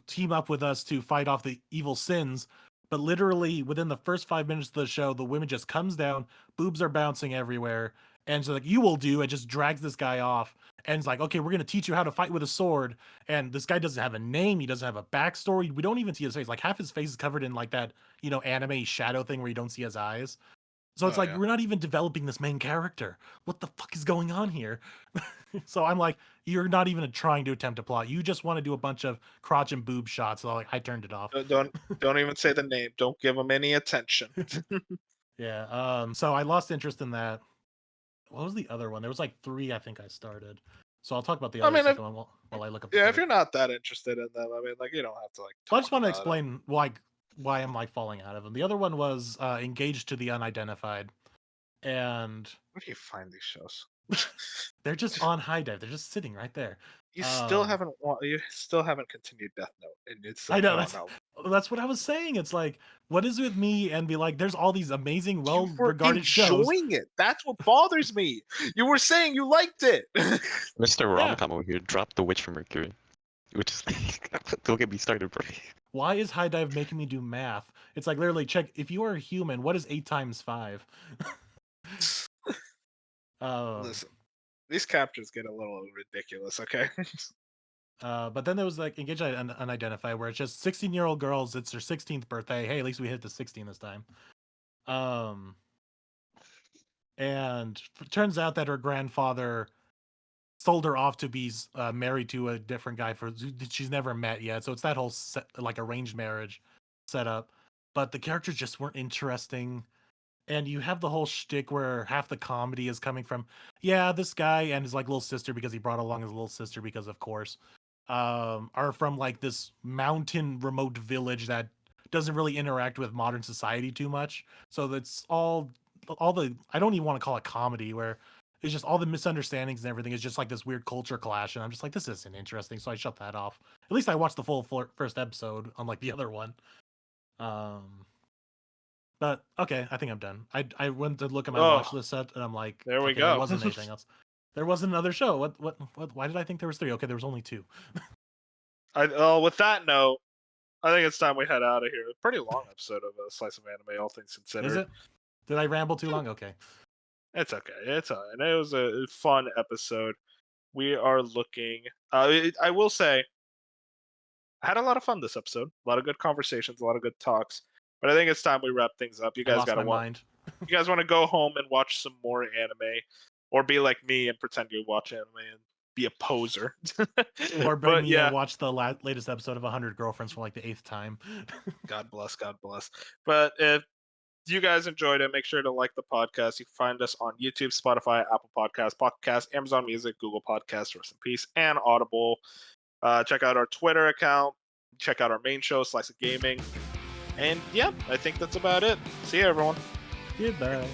team up with us to fight off the evil sins. But literally within the first 5 minutes of the show, the woman just comes down, boobs are bouncing everywhere, and she's like, "You will do," and just drags this guy off. And it's like, okay, we're gonna teach you how to fight with a sword. And this guy doesn't have a name, he doesn't have a backstory. We don't even see his face. Like half his face is covered in like that, anime shadow thing where you don't see his eyes. So it's Oh, like yeah. we're not even developing this main character. What the fuck is going on here? So I'm like, you're not even trying to attempt a plot. You just want to do a bunch of crotch and boob shots. So like, I turned it off. Don't even say the name. Don't give them any attention. Yeah. So I lost interest in that. What was the other one? There was like 3 I think I started. So I'll talk about the I other mean, second one while I look up the yeah, if third. you're not that interested in them, I mean, like, you don't have to like Well, I talk just want to about it. explain why I'm like falling out of them. The other one was Engaged to the Unidentified, and Where do you find these shows? they're just on High Dive. They're just sitting right there. You still haven't continued Death Note, and it's I like, know oh that's no. That's what I was saying. It's like, what is with me and be like, there's all these amazing, You were well-regarded shows. enjoying it. That's what bothers me. You were saying you liked it. Mr. Yeah. Romcom over here dropped The Witch from Mercury, which is don't get me started, bro. Why is High Dive making me do math? It's like literally check if you are a human, what is 8 times 5? Listen, these captures get a little ridiculous, okay? But then there was like Engage Unidentified, where it's just 16-year-old girls. It's their 16th birthday. Hey, at least we hit the 16 this time. And turns out that her grandfather sold her off to be married to a different guy that she's never met yet. So it's that whole like arranged marriage setup. But the characters just weren't interesting. And you have the whole shtick where half the comedy is coming from, yeah, this guy and his like little sister, because he brought along his little sister because of course, are from like this mountain remote village that doesn't really interact with modern society too much. So that's all the, I don't even want to call it comedy, where it's just all the misunderstandings and everything is just like this weird culture clash. And I'm just like, this isn't interesting. So I shut that off. At least I watched the full first episode, unlike the other one. But okay, I think I'm done. I went to look at my watch list set, and I'm like, there we okay, go. There wasn't anything else. There wasn't another show. What? Why did I think there was 3? Okay, there was only 2. With that note, I think it's time we head out of here. Pretty long episode of a Slice of Anime, all things considered. Is it? Did I ramble too long? Okay. It's okay. It's all right. It was a fun episode. We are looking. I will say, I had a lot of fun this episode. A lot of good conversations, a lot of good talks. But I think it's time we wrap things up. You I guys lost got to my mind. You guys want to go home and watch some more anime, or be like me and pretend you watch anime and be a poser, Or bring but me yeah, and watch the latest episode of 100 Girlfriends for like the 8th time. God bless, God bless. But if you guys enjoyed it, make sure to like the podcast. You can find us on YouTube, Spotify, Apple Podcasts, Pocket Cast, Amazon Music, Google Podcasts, Rest in Peace, and Audible. Check out our Twitter account. Check out our main show, Slice of Gaming. And yeah, I think that's about it. See you, everyone. Goodbye.